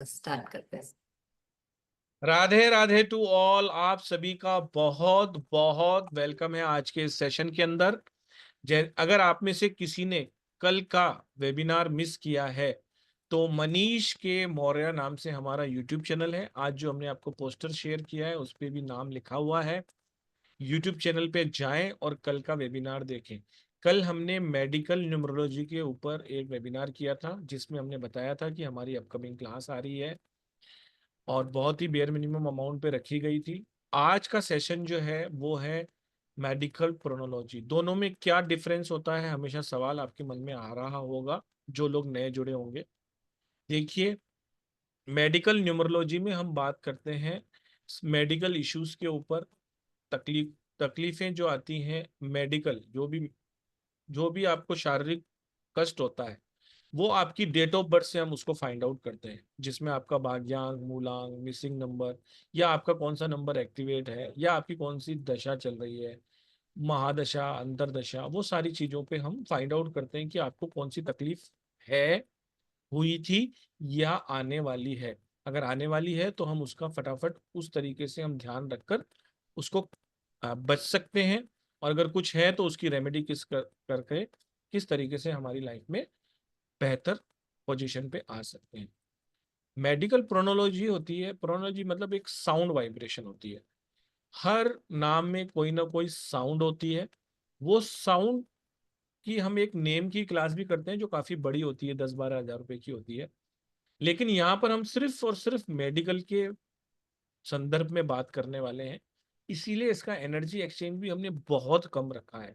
Start करते हैं। Radhe Radhe to all. आप सभी का बहुत बहुत वेलकम है आज के इस सेशन के अंदर। अगर आप में से किसी ने कल का वेबिनार मिस किया है तो मनीष के मौर्य नाम से हमारा यूट्यूब चैनल है। आज जो हमने आपको पोस्टर शेयर किया है उस पे भी नाम लिखा हुआ है। यूट्यूब चैनल पे जाएं और कल का वेबिनार देखें। कल हमने मेडिकल न्यूमरोलॉजी के ऊपर एक वेबिनार किया था जिसमें हमने बताया था कि हमारी अपकमिंग क्लास आ रही है और बहुत ही बेयर मिनिमम अमाउंट पे रखी गई थी। आज का सेशन जो है वो है मेडिकल प्रोनोलॉजी। दोनों में क्या डिफरेंस होता है, हमेशा सवाल आपके मन में आ रहा होगा जो लोग नए जुड़े होंगे। देखिए, मेडिकल न्यूमरोलॉजी में हम बात करते हैं मेडिकल इश्यूज के ऊपर। तकलीफें जो आती हैं, मेडिकल जो भी आपको शारीरिक कष्ट होता है वो आपकी डेट ऑफ बर्थ से हम उसको फाइंड आउट करते हैं, जिसमें आपका भाग्यांक, मूलांक, मिसिंग नंबर, या आपका कौन सा नंबर एक्टिवेट है, या आपकी कौन सी दशा चल रही है, महादशा, अंतरदशा, वो सारी चीजों पे हम फाइंड आउट करते हैं कि आपको कौन सी तकलीफ है, हुई थी, या आने वाली है। अगर आने वाली है तो हम उसका फटाफट उस तरीके से हम ध्यान रखकर उसको बच सकते हैं। और अगर कुछ है तो उसकी रेमेडी करके किस तरीके से हमारी लाइफ में बेहतर पोजीशन पे आ सकते हैं। मेडिकल प्रोनोलॉजी होती है, प्रोनोलॉजी मतलब एक साउंड वाइब्रेशन होती है। हर नाम में कोई ना कोई साउंड होती है। वो साउंड की हम एक नेम की क्लास भी करते हैं जो काफी बड़ी होती है, 10-12 हज़ार रुपए की होती है। लेकिन यहाँ पर हम सिर्फ और सिर्फ मेडिकल के संदर्भ में बात करने वाले हैं, इसीलिए इसका एनर्जी एक्सचेंज भी हमने बहुत कम रखा है।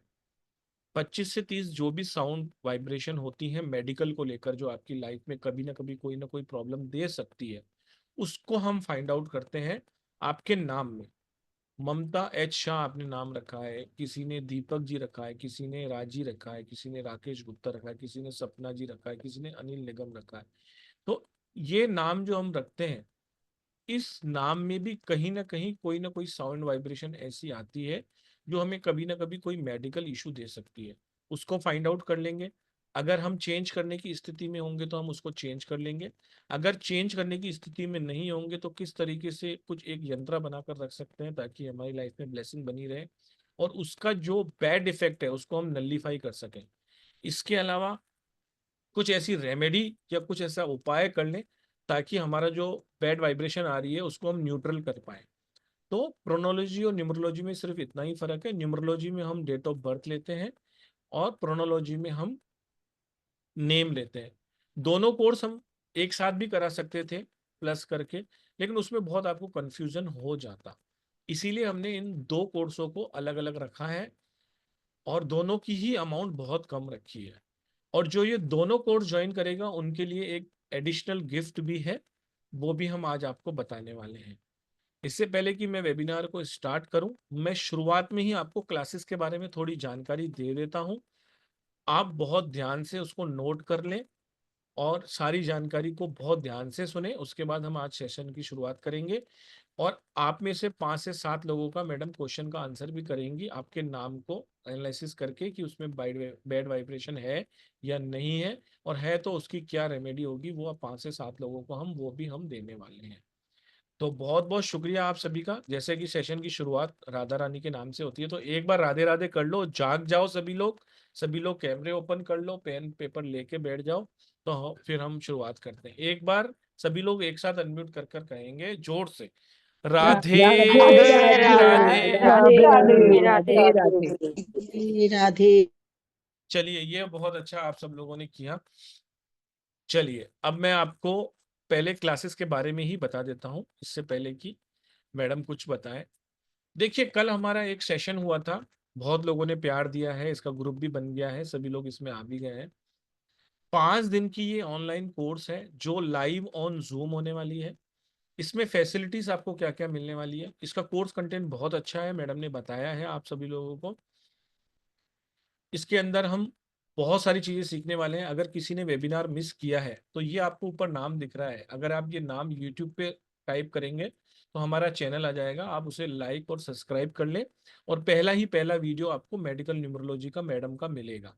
25 से 30 जो भी साउंड वाइब्रेशन होती हैं मेडिकल को लेकर, जो आपकी लाइफ में कभी ना कभी कोई ना कोई प्रॉब्लम दे सकती है, उसको हम फाइंड आउट करते हैं आपके नाम में। ममता एच शाह आपने नाम रखा है, किसी ने दीपक जी रखा है, किसी ने राजी रखा है, किसी ने राकेश गुप्ता रखा है, किसी ने सपना जी रखा है, किसी ने अनिल निगम रखा है। तो ये नाम जो हम रखते हैं, इस नाम में भी कहीं ना कोई साउंड वाइब्रेशन ऐसी आती है जो हमें कभी ना कभी कोई मेडिकल इशू दे सकती है। उसको फाइंड आउट कर लेंगे। अगर हम चेंज करने की स्थिति में होंगे तो हम उसको चेंज कर लेंगे। अगर चेंज करने की स्थिति में नहीं होंगे तो किस तरीके से कुछ एक यंत्र बनाकर रख सकते हैं ताकि हमारी लाइफ में ब्लेसिंग बनी रहे और उसका जो बैड इफेक्ट है उसको हम नलीफाई कर सकें। इसके अलावा कुछ ऐसी रेमेडी या कुछ ऐसा उपाय कर लें ताकि हमारा जो बैड वाइब्रेशन आ रही है उसको हम न्यूट्रल कर पाए। तो प्रोनोलॉजी और न्यूमरोलॉजी में सिर्फ इतना ही फर्क है। न्यूमरोलॉजी में हम डेट ऑफ बर्थ लेते हैं और प्रोनोलॉजी में हम नेम लेते हैं। दोनों कोर्स हम एक साथ भी करा सकते थे प्लस करके, लेकिन उसमें बहुत आपको कंफ्यूजन हो जाता। इसीलिए हमने इन दो कोर्सों को अलग अलग रखा है और दोनों की ही अमाउंट बहुत कम रखी है। और जो ये दोनों कोर्स ज्वाइन करेगा उनके लिए एक एडिशनल गिफ्ट भी है, वो भी हम आज आपको बताने वाले हैं। इससे पहले कि मैं वेबिनार को स्टार्ट करूं, मैं शुरुआत में ही आपको क्लासेस के बारे में थोड़ी जानकारी दे देता हूं। आप बहुत ध्यान से उसको नोट कर लें और सारी जानकारी को बहुत ध्यान से सुने। उसके बाद हम आज सेशन की शुरुआत करेंगे और आप में से 5 से 7 लोगों का मैडम क्वेश्चन का आंसर भी करेंगी आपके नाम को एनालिसिस करके कि उसमें बैड वाइब्रेशन है या नहीं है, और है तो उसकी क्या रेमेडी होगी, वो 5 से 7 लोगों को हम देने वाले हैं। तो बहुत बहुत शुक्रिया आप सभी का। जैसे कि सेशन की शुरुआत राधा रानी के नाम से होती है, तो एक बार राधे राधे कर लो, जाग जाओ सभी लोग। सभी लोग कैमरे ओपन कर लो, पेन पेपर लेके बैठ जाओ। तो फिर हम शुरुआत करते हैं। एक बार सभी लोग एक साथ अनम्यूट कर कर कहेंगे जोर से, राधे राधे राधे। राधे राधे राधे राधे राधे राधे राधे। चलिए, ये बहुत अच्छा आप सब लोगों ने किया। चलिए, अब मैं आपको पहले क्लासेस के बारे में ही बता देता हूँ इससे पहले कि मैडम कुछ बताएं। देखिए, कल हमारा एक सेशन हुआ था, बहुत लोगों ने प्यार दिया है, इसका ग्रुप भी बन गया है, सभी लोग इसमें आ भी गए हैं। 5 दिन की ये ऑनलाइन कोर्स है जो लाइव ऑन जूम होने वाली है। इसमें फैसिलिटीज आपको क्या क्या मिलने वाली है, इसका कोर्स कंटेंट बहुत अच्छा है, मैडम ने बताया है आप सभी लोगों को। इसके अंदर हम बहुत सारी चीजें सीखने वाले हैं। अगर किसी ने वेबिनार मिस किया है तो ये आपको ऊपर नाम दिख रहा है, अगर आप ये नाम यूट्यूब पे टाइप करेंगे तो हमारा चैनल आ जाएगा, आप उसे लाइक और सब्सक्राइब कर लें और पहला ही पहला वीडियो आपको मेडिकल न्यूमरोलॉजी का मैडम का मिलेगा।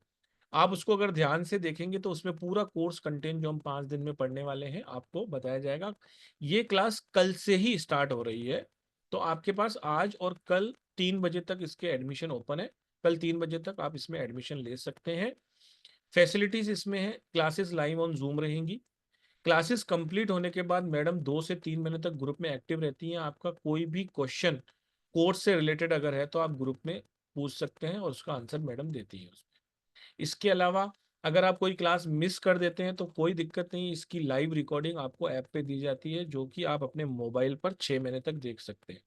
आप उसको अगर ध्यान से देखेंगे तो उसमें पूरा कोर्स कंटेंट जो हम 5 दिन में पढ़ने वाले हैं आपको बताया जाएगा। ये क्लास कल से ही स्टार्ट हो रही है, तो आपके पास आज और कल 3 बजे तक इसके एडमिशन ओपन है। कल 3 बजे तक आप इसमें एडमिशन ले सकते हैं। फैसिलिटीज इसमें है, क्लासेस लाइव ऑन जूम रहेंगी। क्लासेस कंप्लीट होने के बाद मैडम 2 से 3 महीने तक ग्रुप में एक्टिव रहती हैं। आपका कोई भी क्वेश्चन कोर्स से रिलेटेड अगर है तो आप ग्रुप में पूछ सकते हैं और उसका आंसर मैडम देती है उसमें। इसके अलावा अगर आप कोई क्लास मिस कर देते हैं तो कोई दिक्कत नहीं, इसकी लाइव रिकॉर्डिंग आपको ऐप पे दी जाती है जो कि आप अपने मोबाइल पर 6 महीने तक देख सकते हैं।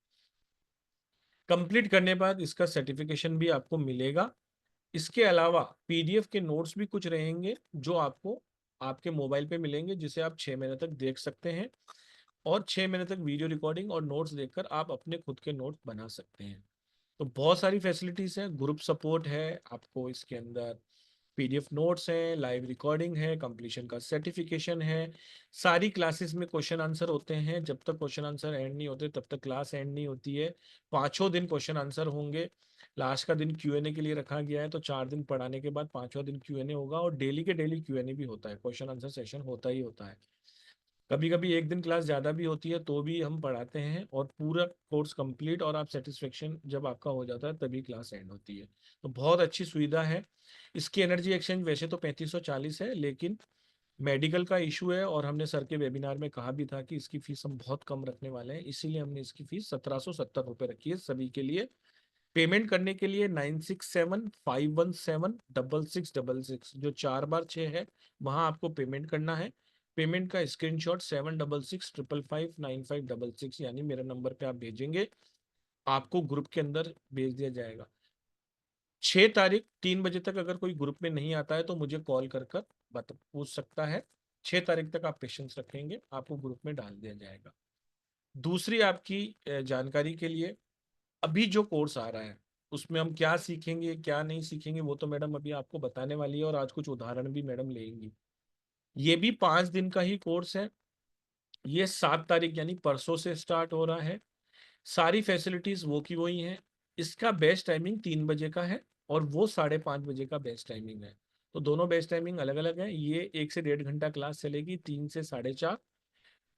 कंप्लीट करने बाद इसका सर्टिफिकेशन भी आपको मिलेगा। इसके अलावा पीडीएफ के नोट्स भी कुछ रहेंगे जो आपको आपके मोबाइल पे मिलेंगे, जिसे आप 6 महीने तक देख सकते हैं और 6 महीने तक वीडियो रिकॉर्डिंग और नोट्स देखकर आप अपने खुद के नोट बना सकते हैं। तो बहुत सारी फैसिलिटीज हैं, ग्रुप सपोर्ट है आपको इसके अंदर, पीडीएफ नोट्स हैं, लाइव रिकॉर्डिंग है, कंप्लीशन का सर्टिफिकेशन है। सारी क्लासेस में क्वेश्चन आंसर होते हैं, जब तक क्वेश्चन आंसर एंड नहीं होते तब तक क्लास एंड नहीं होती है। 5 दिन क्वेश्चन आंसर होंगे। लास्ट का दिन क्यूएनए के लिए रखा गया है, तो 4 दिन पढ़ाने के बाद 5वां दिन क्यूएनए होगा और डेली के डेली क्यूएनए भी होता है, क्वेश्चन आंसर सेशन होता ही होता है। कभी कभी एक दिन क्लास ज़्यादा भी होती है तो भी हम पढ़ाते हैं और पूरा कोर्स कंप्लीट और आप सेटिस्फेक्शन जब आपका हो जाता है तभी क्लास एंड होती है। तो बहुत अच्छी सुविधा है। इसकी एनर्जी एक्सचेंज वैसे तो 3540 है, लेकिन मेडिकल का इशू है और हमने सर के वेबिनार में कहा भी था कि इसकी फीस हम बहुत कम रखने वाले हैं, इसीलिए हमने इसकी फीस 1770 रुपये रखी है सभी के लिए। पेमेंट करने के लिए 9675176666 जो 4 बार 6 है वहां आपको पेमेंट करना है। पेमेंट का स्क्रीनशॉट 7665559566 यानी मेरे नंबर पे आप भेजेंगे, आपको ग्रुप के अंदर भेज दिया जाएगा। 6 तारीख 3 बजे तक अगर कोई ग्रुप में नहीं आता है तो मुझे कॉल कर कर पूछ सकता है। 6 तारीख तक आप पेशेंस रखेंगे, आपको ग्रुप में डाल दिया जाएगा। दूसरी आपकी जानकारी के लिए, अभी जो कोर्स आ रहा है उसमें हम क्या सीखेंगे क्या नहीं सीखेंगे वो तो मैडम अभी आपको बताने वाली है और आज कुछ उदाहरण भी मैडम लेंगी। ये भी 5 दिन का ही कोर्स है। ये 7 तारीख यानी परसों से स्टार्ट हो रहा है। सारी फैसिलिटीज वो की वही हैं। इसका बेस्ट टाइमिंग 3 बजे का है और वो 5:30 बजे का बेस्ट टाइमिंग है। तो दोनों बेस्ट टाइमिंग अलग अलग है। ये 1 से 1.5 घंटा क्लास चलेगी, 3 से 4:30।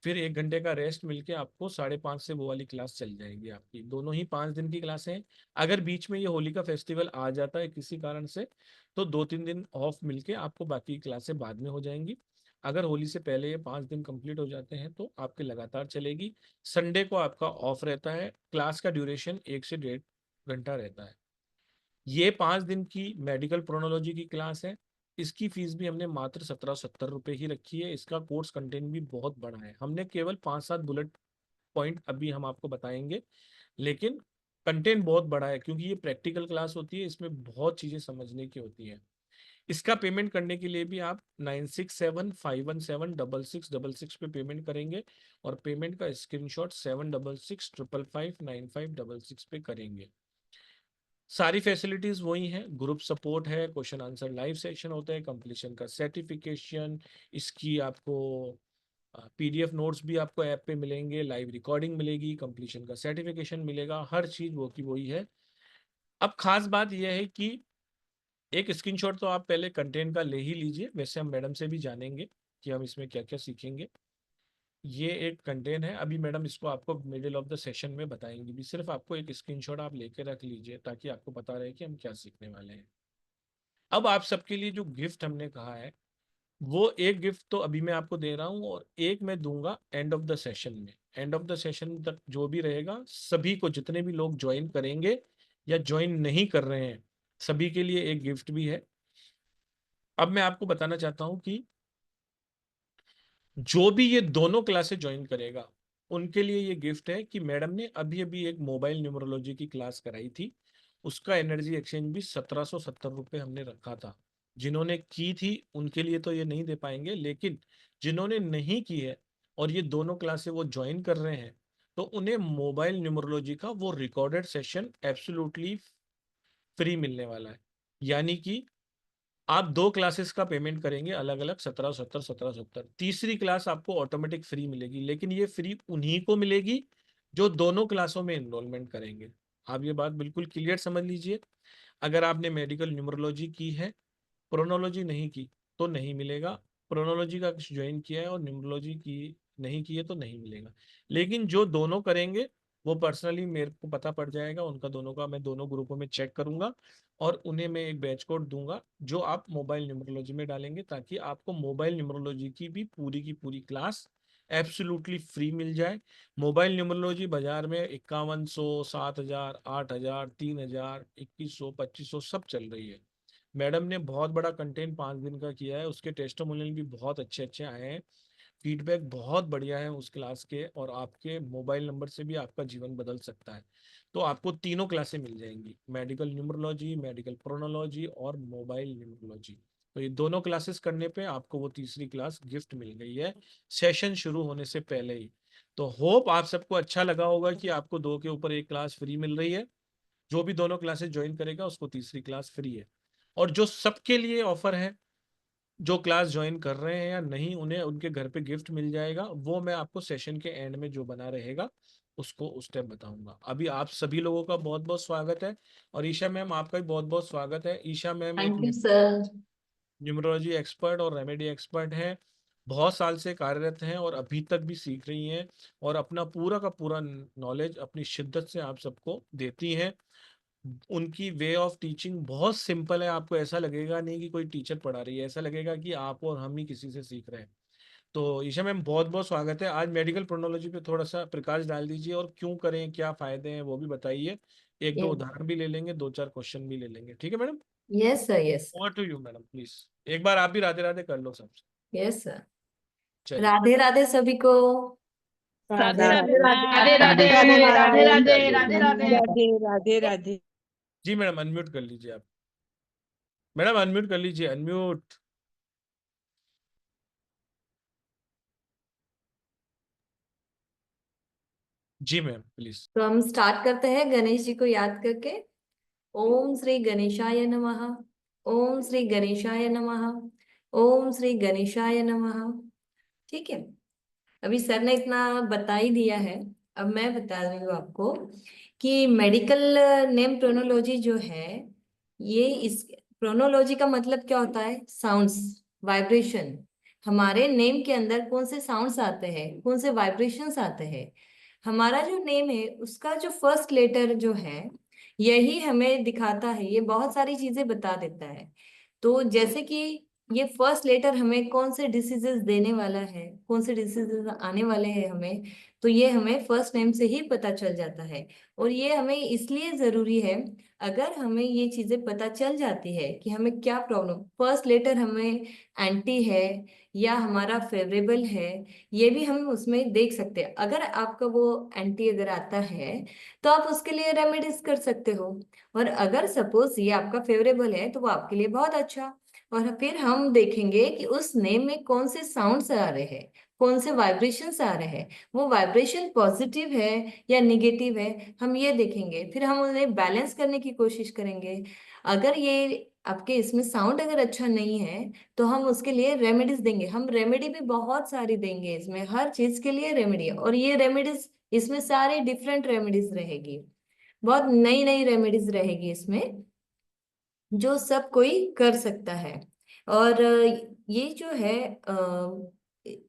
फिर 1 घंटे का रेस्ट मिलके आपको 5:30 से वो वाली क्लास चल जाएगी आपकी। दोनों ही 5 दिन की क्लासें हैं। अगर बीच में ये होली का फेस्टिवल आ जाता है किसी कारण से तो 2-3 दिन ऑफ मिलके आपको बाकी क्लासें बाद में हो जाएंगी। अगर होली से पहले ये 5 दिन कंप्लीट हो जाते हैं तो आपके लगातार चलेगी। संडे को आपका ऑफ रहता है। क्लास का ड्यूरेशन 1 से 1.5 घंटा रहता है। ये 5 दिन की मेडिकल प्रोनोलॉजी की क्लास है। इसकी फीस भी हमने मात्र 1770 रुपये ही रखी है। इसका कोर्स कंटेंट भी बहुत बड़ा है, हमने केवल 5-7 बुलेट पॉइंट अभी हम आपको बताएंगे, लेकिन कंटेंट बहुत बड़ा है क्योंकि ये प्रैक्टिकल क्लास होती है, इसमें बहुत चीजें समझने की होती हैं। इसका पेमेंट करने के लिए भी आप 9675176666 पे पेमेंट करेंगे और पेमेंट का स्क्रीनशॉट 7665559566 पे करेंगे। सारी फैसिलिटीज वही हैं, ग्रुप सपोर्ट है, क्वेश्चन आंसर लाइव सेशन होता है, कंप्लीशन का सर्टिफिकेशन, इसकी आपको पीडीएफ नोट्स भी आपको ऐप पे मिलेंगे, लाइव रिकॉर्डिंग मिलेगी, कंप्लीशन का सर्टिफिकेशन मिलेगा, हर चीज वो की वही है। अब खास बात यह है कि एक स्क्रीनशॉट तो आप पहले कंटेंट का ले ही लीजिए, वैसे हम मैडम से भी जानेंगे कि हम इसमें क्या क्या सीखेंगे। ये एक कंटेंट है, अभी मैडम इसको आपको मिडिल ऑफ द सेशन में बताएंगी भी, सिर्फ आपको एक स्क्रीनशॉट आप लेके रख लीजिए ताकि आपको पता रहे कि हम क्या सीखने वाले हैं। अब आप सबके लिए जो गिफ्ट हमने कहा है वो एक गिफ्ट तो अभी मैं आपको दे रहा हूँ और एक मैं दूंगा एंड ऑफ द सेशन में। एंड ऑफ द सेशन तक जो भी रहेगा सभी को, जितने भी लोग ज्वाइन करेंगे या ज्वाइन नहीं कर रहे हैं, सभी के लिए एक गिफ्ट भी है। अब मैं आपको बताना चाहता हूँ कि जो भी ये दोनों क्लासेस ज्वाइन करेगा उनके लिए ये गिफ्ट है कि मैडम ने अभी अभी एक मोबाइल न्यूमरोलॉजी की क्लास कराई थी, उसका एनर्जी एक्सचेंज भी 1770 रुपये हमने रखा था। जिन्होंने की थी उनके लिए तो ये नहीं दे पाएंगे, लेकिन जिन्होंने नहीं की है और ये दोनों क्लासेस वो ज्वाइन कर रहे हैं तो उन्हें मोबाइल न्यूमरोलॉजी का वो रिकॉर्डेड सेशन एब्सोल्युटली फ्री मिलने वाला है। यानी कि आप 2 क्लासेस का पेमेंट करेंगे अलग अलग, 1770 1770, तीसरी क्लास आपको ऑटोमेटिक फ्री मिलेगी, लेकिन ये फ्री उन्हीं को मिलेगी जो दोनों क्लासों में एनरोलमेंट करेंगे। आप ये बात बिल्कुल क्लियर समझ लीजिए। अगर आपने मेडिकल न्यूमरोलॉजी की है प्रोनोलॉजी नहीं की तो नहीं मिलेगा, प्रोनोलॉजी का ज्वाइन किया है और न्यूमरोलॉजी की नहीं की है तो नहीं मिलेगा। लेकिन जो दोनों करेंगे वो पर्सनली मेरे को पता पड़ जाएगा, उनका दोनों का मैं दोनों ग्रुपों में चेक करूंगा और उन्हें मैं एक बैच कोड दूंगा जो आप मोबाइल न्यूमरोलॉजी में डालेंगे, ताकि आपको मोबाइल न्यूमरोलॉजी की पूरी क्लास एब्सोल्युटली फ्री मिल जाए। मोबाइल न्यूमरोलॉजी बाजार में 5100, 7000, 8000, 3000, 2100, 2500 सब चल रही है। मैडम ने बहुत बड़ा कंटेंट 5 दिन का किया है, उसके टेस्टिमोनियल भी बहुत अच्छे अच्छे आए हैं, फीडबैक बहुत बढ़िया है उस क्लास के, और आपके मोबाइल नंबर से भी आपका जीवन बदल सकता है। तो आपको तीनों क्लासें मिल जाएंगी, मेडिकल न्यूमरोलॉजी, मेडिकल प्रोनोलॉजी और मोबाइल न्यूमरोलॉजी। तो ये दोनों क्लासेस करने पे आपको वो तीसरी क्लास गिफ्ट मिल गई है सेशन शुरू होने से पहले ही। तो होप आप सबको अच्छा लगा होगा कि आपको 2 के ऊपर 1 क्लास फ्री मिल रही है। जो भी दोनों क्लासेस ज्वाइन करेगा उसको तीसरी क्लास फ्री है। और जो सबके लिए ऑफर है, जो क्लास ज्वाइन कर रहे हैं या नहीं, उन्हें उनके घर पे गिफ्ट मिल जाएगा, वो मैं आपको सेशन के एंड में जो बना रहेगा उसको उस टाइम बताऊंगा। अभी आप सभी लोगों का बहुत बहुत स्वागत है, और ईशा मैम आपका भी बहुत बहुत स्वागत है। ईशा मैम एक thank you sir. Numerology expert और रेमेडी एक्सपर्ट हैं, बहुत साल से कार्यरत हैं और अभी तक भी सीख रही हैं, और अपना पूरा का पूरा नॉलेज अपनी शिद्दत से आप सबको देती हैं। उनकी वे ऑफ टीचिंग बहुत सिंपल है, आपको ऐसा लगेगा नहीं कि कोई टीचर पढ़ा रही है, ऐसा लगेगा कि आप और हम ही किसी से सीख रहे हैं। तो ईशा मैम बहुत बहुत स्वागत है। आज मेडिकल प्रोनोलॉजी पे थोड़ा सा प्रकाश डाल दीजिए, और क्यों करें, क्या फायदे हैं वो भी बताइए। एक दो उदाहरण भी ले लेंगे, 2-4 क्वेश्चन भी ले लेंगे, ठीक है madam? Yes sir, yes over to you madam, please. एक बार आप भी राधे राधे कर लो सबसे। Yes sir. चलिए। राधे राधे सभी को। राधे राधे राधे राधे राधे राधे राधे राधे राधे। राधे राधे राधे। जी मैडम अनम्यूट कर लीजिए आप। मैडम अनम्यूट कर लीजिए, अनम्यूट। Ji ma'am please. तो हम स्टार्ट करते हैं गणेश जी को याद करके। ओम श्री गणेशाय नमः। ओम श्री गणेशाय नमः। ओम श्री गणेशाय नमः। ठीक है। अभी सर ने इतना बता ही दिया है, अब मैं बता रही हूँ आपको कि मेडिकल नेम प्रोनोलॉजी जो है, ये इस प्रोनोलॉजी का मतलब क्या होता है? Sounds, vibration. हमारे नेम के अंदर कौन से साउंड्स आते हैं, कौन से वाइब्रेशंस आते हैं। हमारा जो नेम है उसका जो फर्स्ट लेटर जो है, यही हमें दिखाता है, ये बहुत सारी चीजें बता देता है। तो जैसे कि ये फर्स्ट लेटर हमें कौन से डिसीजेस देने वाला है, कौन से डिसीजेस आने वाले हैं हमें, तो ये हमें फर्स्ट नेम से ही पता चल जाता है। और ये हमें इसलिए जरूरी है, अगर हमें ये चीजें पता चल जाती है कि हमें क्या प्रॉब्लम, फर्स्ट लेटर हमें एंटी है या हमारा फेवरेबल है, ये भी हम उसमें देख सकते हैं। अगर आपका वो एंटी अगर आता है तो आप उसके लिए रेमेडीज कर सकते हो, और अगर सपोज ये आपका फेवरेबल है तो वो आपके लिए बहुत अच्छा। और फिर हम देखेंगे कि उस नेम में कौन से साउंड्स आ रहे हैं, कौन से वाइब्रेशंस आ रहे हैं, वो वाइब्रेशन पॉजिटिव है या निगेटिव है, हम ये देखेंगे। फिर हम उन्हें बैलेंस करने की कोशिश करेंगे। अगर ये आपके इसमें साउंड अगर अच्छा नहीं है तो हम उसके लिए रेमेडीज देंगे। हम रेमेडी भी बहुत सारी देंगे, इसमें हर चीज के लिए रेमेडी है, और ये रेमेडीज इसमें सारे डिफरेंट रेमेडीज रहेगी, बहुत नई नई रेमेडीज रहेगी इसमें, जो सब कोई कर सकता है। और ये जो है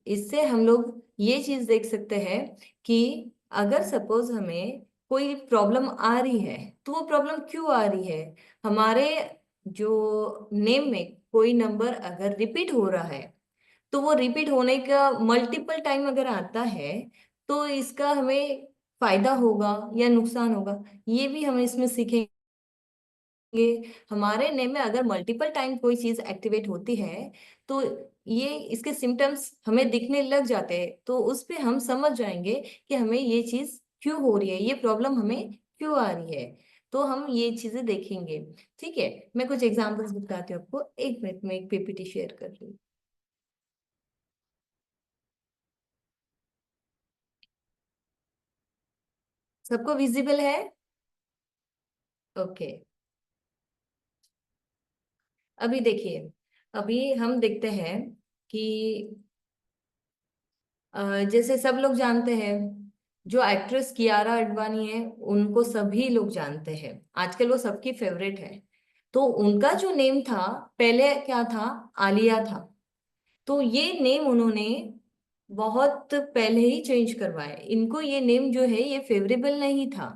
इससे हम लोग ये चीज देख सकते हैं कि अगर सपोज हमें कोई प्रॉब्लम आ रही है तो वो प्रॉब्लम क्यों आ रही है। हमारे जो नेम में कोई नंबर अगर रिपीट हो रहा है, तो वो रिपीट होने का मल्टीपल टाइम अगर आता है तो इसका हमें फायदा होगा या नुकसान होगा, ये भी हम इसमें सीखेंगे। हमारे नेम में अगर मल्टीपल टाइम कोई चीज एक्टिवेट होती है तो ये इसके सिम्टम्स हमें दिखने लग जाते हैं, तो उस पे हम समझ जाएंगे कि हमें ये चीज क्यों हो रही है, ये प्रॉब्लम हमें क्यों आ रही है। तो हम ये चीजें देखेंगे। ठीक है, मैं कुछ एग्जांपल्स बताती हूँ आपको, एक मिनट में एक पीपीटी शेयर कर रही हूँ। सबको विजिबल है? ओके। अभी देखिए, अभी हम देखते हैं कि जैसे सब लोग जानते हैं, जो एक्ट्रेस कियारा आडवाणी है उनको सभी लोग जानते हैं, आजकल वो सबकी फेवरेट है। तो उनका जो नेम था पहले क्या था, आलिया था। तो ये नेम उन्होंने बहुत पहले ही चेंज करवाया। इनको ये नेम जो है ये फेवरेबल नहीं था।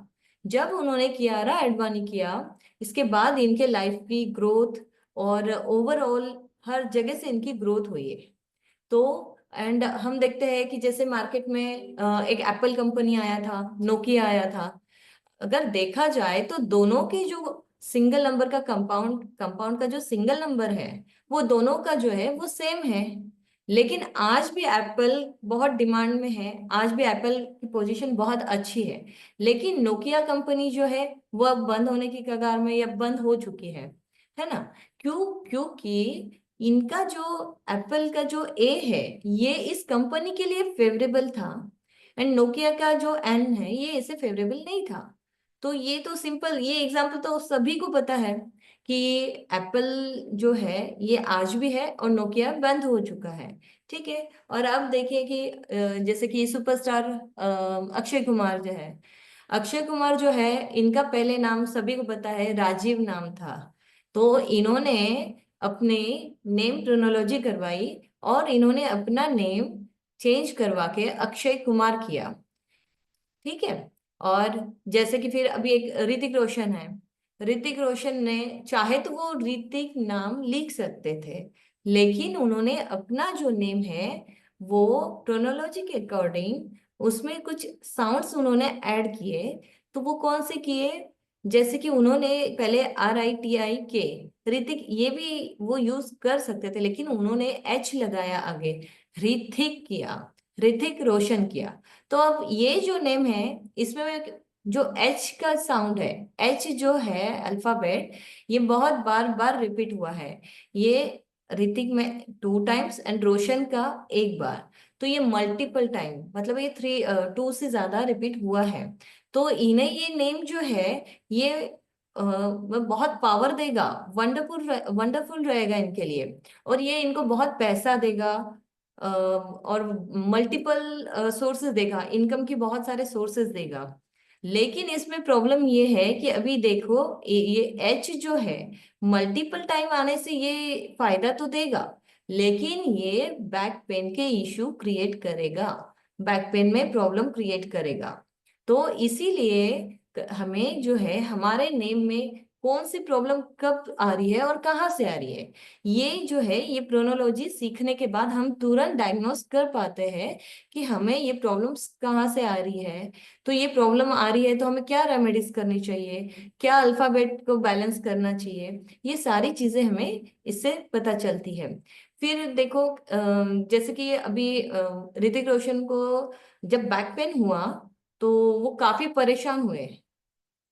जब उन्होंने कियारा एडवानी किया, इसके बाद इनके लाइफ की ग्रोथ और ओवरऑल हर जगह से इनकी ग्रोथ हुई है। तो एंड हम देखते हैं कि जैसे मार्केट में एक एप्पल कंपनी आया था, नोकिया आया था। अगर देखा जाए तो दोनों के जो सिंगल नंबर का कंपाउंड कंपाउंड का जो सिंगल नंबर है, वो दोनों का जो है वो सेम है। लेकिन आज भी एप्पल बहुत डिमांड में है, आज भी एप्पल की पोजीशन बहुत अच्छी है। लेकिन नोकिया कंपनी जो है वो अब बंद होने की कगार में या बंद हो चुकी है ना। क्यों? क्योंकि इनका जो एप्पल का जो ए है ये इस कंपनी के लिए फेवरेबल था, एंड नोकिया का जो एन है ये इसे फेवरेबल नहीं था। तो ये तो सिंपल, ये एग्जाम्पल तो सभी को पता है कि एप्पल जो है ये आज भी है और नोकिया बंद हो चुका है। ठीक है। और अब देखिए कि जैसे कि सुपरस्टार अक्षय कुमार जो है, अक्षय कुमार जो है इनका पहले नाम सभी को पता है, राजीव नाम था। तो इन्होंने अपने नेम ट्रोनोलॉजी करवाई और इन्होंने अपना नेम चेंज करवा के अक्षय कुमार किया। ठीक है। और जैसे कि फिर अभी एक ऋतिक रोशन है, ऋतिक रोशन ने चाहे तो वो ऋतिक नाम लिख सकते थे, लेकिन उन्होंने अपना जो नेम है वो क्रोनोलॉजी के अकॉर्डिंग उसमें कुछ साउंड्स उन्होंने ऐड किए। तो वो कौन से किए? जैसे कि उन्होंने पहले RITIK, ऋतिक ये भी वो यूज कर सकते थे, लेकिन उन्होंने H लगाया आगे, ऋतिक किया, ऋतिक रोशन किया। तो अब ये जो नेम है इसमें जो H का साउंड है, H जो है अल्फाबेट, ये बहुत बार बार रिपीट हुआ है। ये ऋतिक में 2 टाइम्स एंड रोशन का एक बार। तो ये मल्टीपल टाइम, मतलब ये 2 से ज्यादा रिपीट हुआ है। तो इन्हें ये नेम जो है ये वो बहुत पावर देगा, वंडरफुल वंडरफुल रहेगा इनके लिए, और ये इनको बहुत पैसा देगा और मल्टीपल सोर्सेज देगा, इनकम की बहुत सारे सोर्सेज देगा। लेकिन इसमें प्रॉब्लम ये है कि अभी देखो ये एच जो है मल्टीपल टाइम आने से ये फायदा तो देगा, लेकिन ये बैक पेन के इश्यू क्रिएट करेगा, बैक पेन में प्रॉब्लम क्रिएट करेगा। तो इसीलिए हमें जो है हमारे नेम में कौन सी प्रॉब्लम कब आ रही है और कहाँ से आ रही है, ये जो है ये प्रोनोलॉजी सीखने के बाद हम तुरंत डायग्नोस कर पाते हैं कि हमें ये प्रॉब्लम्स कहाँ से आ रही है। तो ये प्रॉब्लम आ रही है तो हमें क्या रेमेडीज करनी चाहिए, क्या अल्फाबेट को बैलेंस करना चाहिए, ये सारी चीजें हमें इससे पता चलती है। फिर देखो जैसे कि अभी ऋतिक रोशन को जब बैक पेन हुआ तो वो काफी परेशान हुए।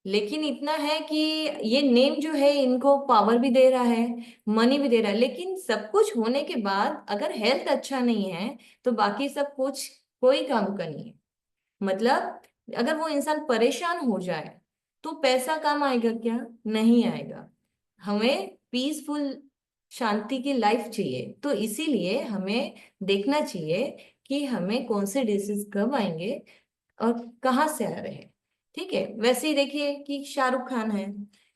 लेकिन इतना है कि ये नेम जो है इनको पावर भी दे रहा है, मनी भी दे रहा है, लेकिन सब कुछ होने के बाद अगर हेल्थ अच्छा नहीं है तो बाकी सब कुछ कोई काम का नहीं है। मतलब अगर वो इंसान परेशान हो जाए तो पैसा काम आएगा क्या? नहीं आएगा। हमें पीसफुल शांति की लाइफ चाहिए, तो इसीलिए हमें देखना चाहिए कि हमें कौन से डिसीज कब आएंगे और कहाँ से आ रहे हैं। ठीक है। वैसे ही देखिए कि शाहरुख खान है,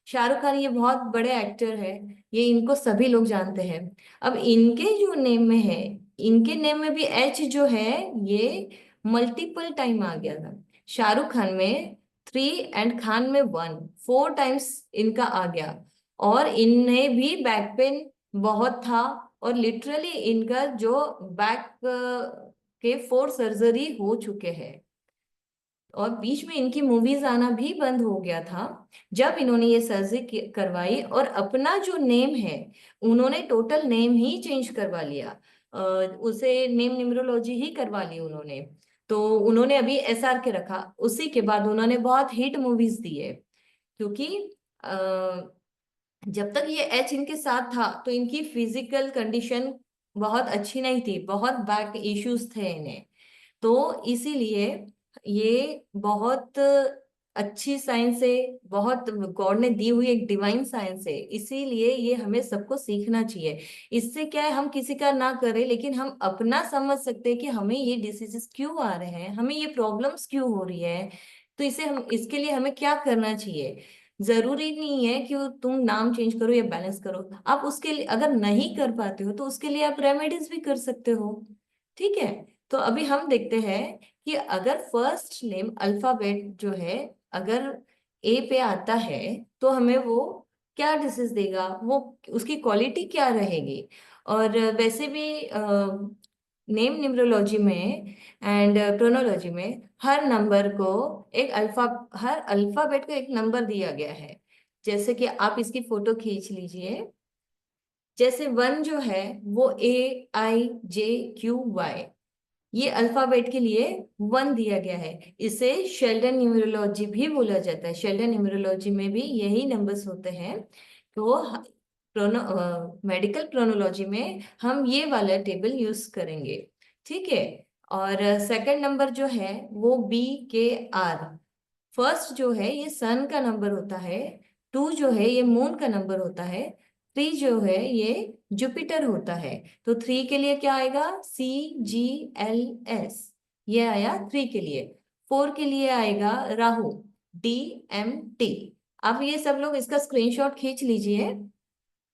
शाहरुख खान ये बहुत बड़े एक्टर है, ये इनको सभी लोग जानते हैं। अब इनके जो नेम में है, इनके नेम में भी एच जो है ये मल्टीपल टाइम आ गया था। शाहरुख खान में 3 एंड खान में 1, 4 टाइम्स इनका आ गया। और इन्हें भी बैक पेन बहुत था, और लिटरली इनका जो बैक के 4 सर्जरी हो चुके हैं, और बीच में इनकी मूवीज आना भी बंद हो गया था जब इन्होंने ये सर्जरी करवाई। और अपना जो नेम है उन्होंने टोटल नेम ही चेंज करवा लिया, उसे नेम न्यूमरोलॉजी ही करवा ली उन्होंने। तो उन्होंने अभी SR के रखा, उसी के बाद उन्होंने बहुत हिट मूवीज दी है। क्योंकि जब तक ये एच इनके साथ था तो इनकी फिजिकल कंडीशन बहुत अच्छी नहीं थी, बहुत बैक इश्यूज थे इन्हें। तो इसीलिए ये बहुत अच्छी साइंस है, बहुत गॉड ने दी हुई एक डिवाइन साइंस है, इसीलिए ये हमें सबको सीखना चाहिए। इससे क्या है, हम किसी का ना करें लेकिन हम अपना समझ सकते हैं कि हमें ये डिसीजेस क्यों आ रहे हैं, हमें ये प्रॉब्लम्स क्यों हो रही है, तो इसे हम इसके लिए हमें क्या करना चाहिए। जरूरी नहीं है कि तुम नाम चेंज करो या बैलेंस करो, आप उसके लिए अगर नहीं कर पाते हो तो उसके लिए आप रेमेडीज भी कर सकते हो। ठीक है, तो अभी हम देखते हैं कि अगर फर्स्ट नेम अल्फाबेट जो है अगर ए पे आता है तो हमें वो क्या डिसीज देगा, वो उसकी क्वालिटी क्या रहेगी। और वैसे भी नेम न्यूमरोलॉजी में एंड प्रोनोलॉजी में हर अल्फाबेट को एक नंबर दिया गया है। जैसे कि आप इसकी फोटो खींच लीजिए। जैसे वन जो है वो AIJQY, ये अल्फाबेट के लिए वन दिया गया है। इसे शेल्डन न्यूमरोलॉजी भी बोला जाता है। शेल्डन न्यूमरोलॉजी में भी यही नंबर्स होते हैं। तो मेडिकल प्रोनोलॉजी में हम ये वाला टेबल यूज करेंगे। ठीक है, और सेकंड नंबर जो है वो BKR। फर्स्ट जो है ये सन का नंबर होता है, टू जो है ये मून का नंबर होता है, थ्री जो है ये जुपिटर होता है। तो थ्री के लिए क्या आएगा, CGLS, ये आया थ्री के लिए। फोर के लिए आएगा राहु, DMT। अब ये सब लोग इसका स्क्रीनशॉट खींच लीजिए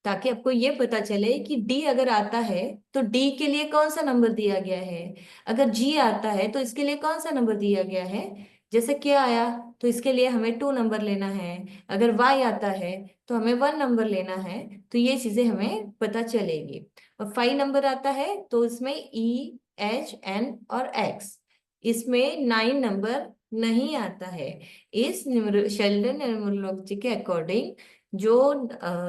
ताकि आपको ये पता चले कि डी अगर आता है तो डी के लिए कौन सा नंबर दिया गया है, अगर जी आता है तो इसके लिए कौन सा नंबर दिया गया है। जैसे क्या आया तो इसके लिए हमें 2 नंबर लेना है, अगर वाई आता है तो हमें 1 नंबर लेना है। तो ये चीजें हमें पता चलेगी। और 5 नंबर आता है तो इसमें EHN और X, इसमें 9 नंबर नहीं आता है। इस शेल्डन न्यूमरोलॉजी के अकॉर्डिंग जो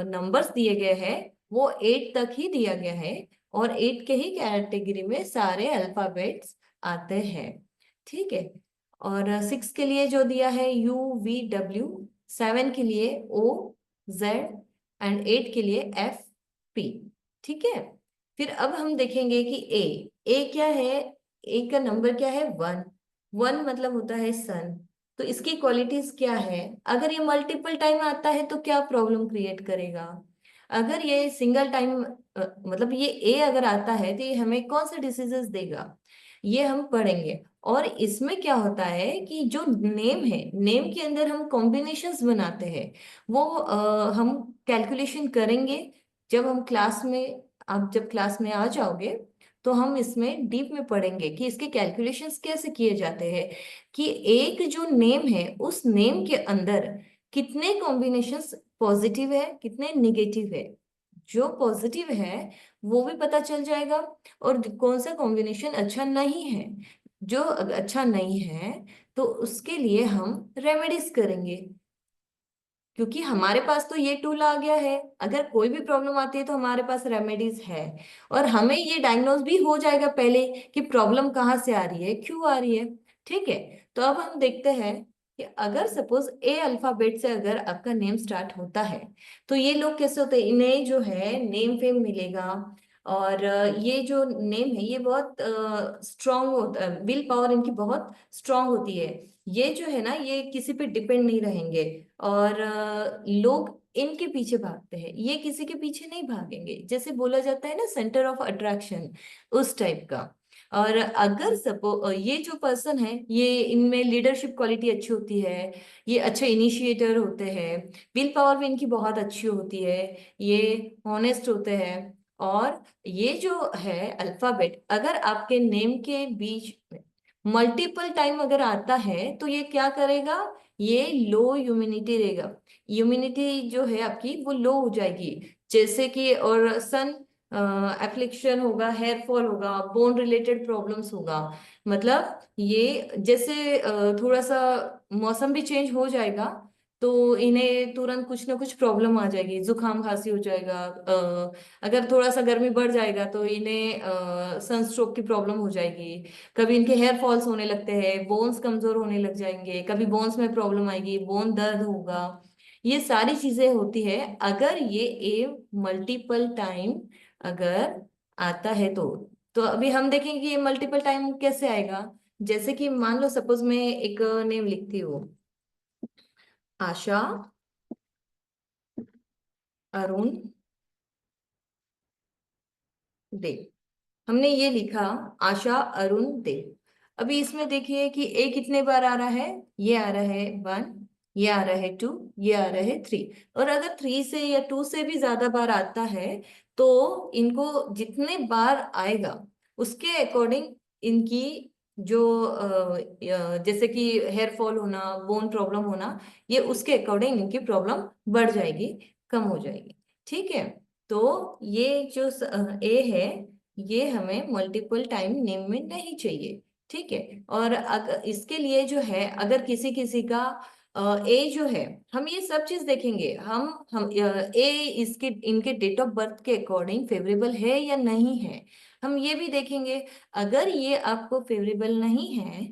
नंबर्स दिए गए हैं वो 8 तक ही दिया गया है, और 8 के ही कैटेगरी में सारे अल्फाबेट्स आते हैं। ठीक है, और 6 के लिए जो दिया है UVW, 7 के लिए OZ एंड 8 के लिए FP। ठीक है, फिर अब हम देखेंगे कि ए क्या है। ए का नंबर क्या है, 1। 1 मतलब होता है सन। तो इसकी क्वालिटीज क्या है, अगर ये मल्टीपल टाइम आता है तो क्या प्रॉब्लम क्रिएट करेगा। अगर ये सिंगल टाइम मतलब ये ए अगर आता है तो ये हमें कौन से डिसीजेस देगा, ये हम पढ़ेंगे। और इसमें क्या होता है कि जो नेम है, नेम के अंदर हम कॉम्बिनेशंस बनाते हैं, वो हम कैलकुलेशन करेंगे जब हम क्लास में, आप जब क्लास में आ जाओगे तो हम इसमें डीप में पढ़ेंगे कि इसके कैलकुलेशंस कैसे किए जाते हैं, कि एक जो नेम है उस नेम के अंदर कितने कॉम्बिनेशंस पॉजिटिव है कितने निगेटिव है। जो पॉजिटिव है वो भी पता चल जाएगा, और कौन सा कॉम्बिनेशन अच्छा नहीं है। जो अच्छा नहीं है तो उसके लिए हम रेमेडीज करेंगे, क्योंकि हमारे पास तो ये टूल आ गया है। अगर कोई भी प्रॉब्लम आती है तो हमारे पास रेमेडीज है, और हमें ये डायग्नोज भी हो जाएगा पहले कि प्रॉब्लम कहाँ से आ रही है, क्यों आ रही है। ठीक है, तो अब हम देखते हैं कि अगर सपोज ए अल्फाबेट से अगर आपका नेम स्टार्ट होता है तो ये लोग कैसे होते हैं, इन्हें जो है नेम फेम मिलेगा। और ये जो नेम है ये बहुत स्ट्रांग होता है, विल पावर इनकी बहुत स्ट्रांग होती है। ये जो है ना ये किसी पे डिपेंड नहीं रहेंगे, और लोग इनके पीछे भागते हैं, ये किसी के पीछे नहीं भागेंगे। जैसे बोला जाता है ना सेंटर ऑफ अट्रैक्शन, उस टाइप का। और अगर सपो ये जो पर्सन है ये इनमें लीडरशिप क्वालिटी अच्छी होती है, ये अच्छे इनिशिएटर होते हैं, विल पावर भी इनकी बहुत अच्छी होती है, ये ऑनेस्ट होते हैं। और ये जो है अल्फाबेट अगर आपके नेम के बीच में मल्टीपल टाइम अगर आता है तो ये क्या करेगा, ये लो ह्यूमिनिटी रहेगा। ह्यूमिनिटी जो है आपकी वो लो हो जाएगी। जैसे कि और सन एफ्लिक्शन होगा, हेयर फॉल होगा, बोन रिलेटेड प्रॉब्लम्स होगा। मतलब ये जैसे थोड़ा सा मौसम भी चेंज हो जाएगा तो इन्हें तुरंत कुछ ना कुछ प्रॉब्लम आ जाएगी, जुकाम खांसी हो जाएगा। अगर थोड़ा सा गर्मी बढ़ जाएगा तो इन्हें सनस्ट्रोक की प्रॉब्लम हो जाएगी। कभी इनके हेयर फॉल्स होने लगते हैं, बोन्स कमजोर होने लग जाएंगे, कभी बोन्स में प्रॉब्लम आएगी, बोन दर्द होगा। ये सारी चीजें होती है अगर ये ए मल्टीपल टाइम अगर आता है तो अभी हम देखेंगे कि ये मल्टीपल टाइम कैसे आएगा। जैसे कि मान लो सपोज मैं एक नेम लिखती हूँ, आशा अरुण दे। हमने ये लिखा आशा अरुण दे। अभी इसमें देखिए कि ए कितने बार आ रहा है, ये आ रहा है 1, ये आ रहा है 2, ये आ रहा है 3। और अगर 3 से या 2 से भी ज्यादा बार आता है तो इनको जितने बार आएगा उसके अकॉर्डिंग इनकी जो जैसे कि हेयर फॉल होना, बोन प्रॉब्लम होना, ये उसके अकॉर्डिंग इनकी प्रॉब्लम बढ़ जाएगी, कम हो जाएगी। ठीक है। तो ये जो ए है, ये हमें मल्टीपल टाइम नेम में नहीं चाहिए। ठीक है। और अगर इसके लिए जो है, अगर किसी किसी का ए जो है, हम ये सब चीज देखेंगे। हम ए इसके इनके डेट ऑफ बर्थ के अकॉर्डिंग फेवरेबल है या नहीं है, हम ये भी देखेंगे। अगर ये आपको फेवरेबल नहीं है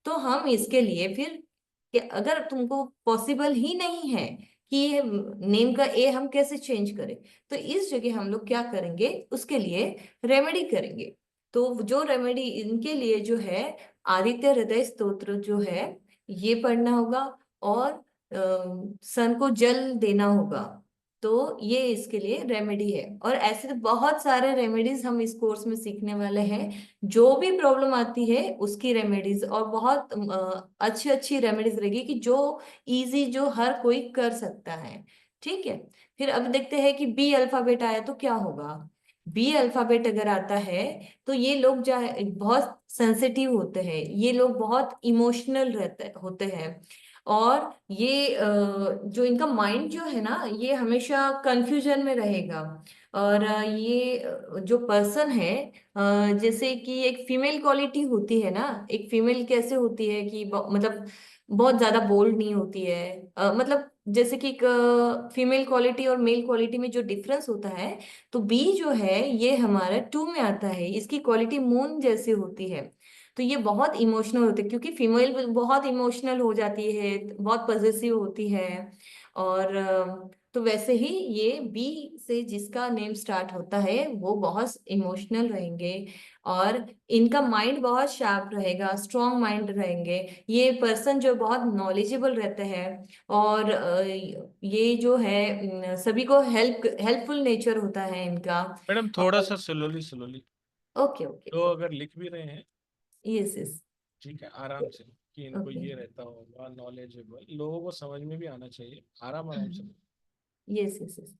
तो हम इसके लिए फिर अगर तुमको पॉसिबल ही नहीं है कि ये नेम का ए हम कैसे चेंज करें, तो इस जगह हम लोग क्या करेंगे, उसके लिए रेमेडी करेंगे। तो जो रेमेडी इनके लिए जो है, आदित्य हृदय स्तोत्र जो है ये पढ़ना होगा, और सन को जल देना होगा। तो ये इसके लिए रेमेडी है। और ऐसे तो बहुत सारे रेमेडीज हम इस कोर्स में सीखने वाले हैं। जो भी प्रॉब्लम आती है उसकी रेमेडीज, और बहुत अच्छी अच्छी रेमेडीज रहेगी कि जो इजी, जो हर कोई कर सकता है। ठीक है। फिर अब देखते हैं कि बी अल्फाबेट आया तो क्या होगा। बी अल्फाबेट अगर आता है तो ये लोग जो है बहुत सेंसिटिव होते हैं, ये लोग बहुत इमोशनल रहते होते हैं। और ये जो इनका माइंड जो है ना, ये हमेशा कंफ्यूजन में रहेगा। और ये जो पर्सन है, जैसे कि एक फीमेल क्वालिटी होती है ना, एक फीमेल कैसे होती है कि मतलब बहुत ज्यादा बोल्ड नहीं होती है। मतलब जैसे कि फीमेल क्वालिटी और मेल क्वालिटी में जो डिफरेंस होता है, तो बी जो है ये हमारा 2 में आता है, इसकी क्वालिटी मून जैसी होती है। तो ये बहुत इमोशनल होते हैं, क्योंकि फीमेल बहुत इमोशनल हो जाती है, बहुत पॉजेसिव होती है। और तो वैसे ही ये बी से जिसका नेम स्टार्ट होता है वो बहुत इमोशनल रहेंगे, और इनका माइंड बहुत शार्प रहेगा, स्ट्रॉन्ग माइंड रहेंगे। ये पर्सन जो बहुत नॉलेजेबल रहते हैं, और ये जो है सभी को हेल्पफुल नेचर होता है इनका। मैडम थोड़ा सा स्लोली स्लोली, ओके ओके। तो अगर लिख भी रहे हैं यस यस। ठीक है, आराम से, कि इनको ओके। ये रहता होगा नॉलेजेबल, लोगों को समझ में भी आना चाहिए, आराम आराम से। Yes yes yes.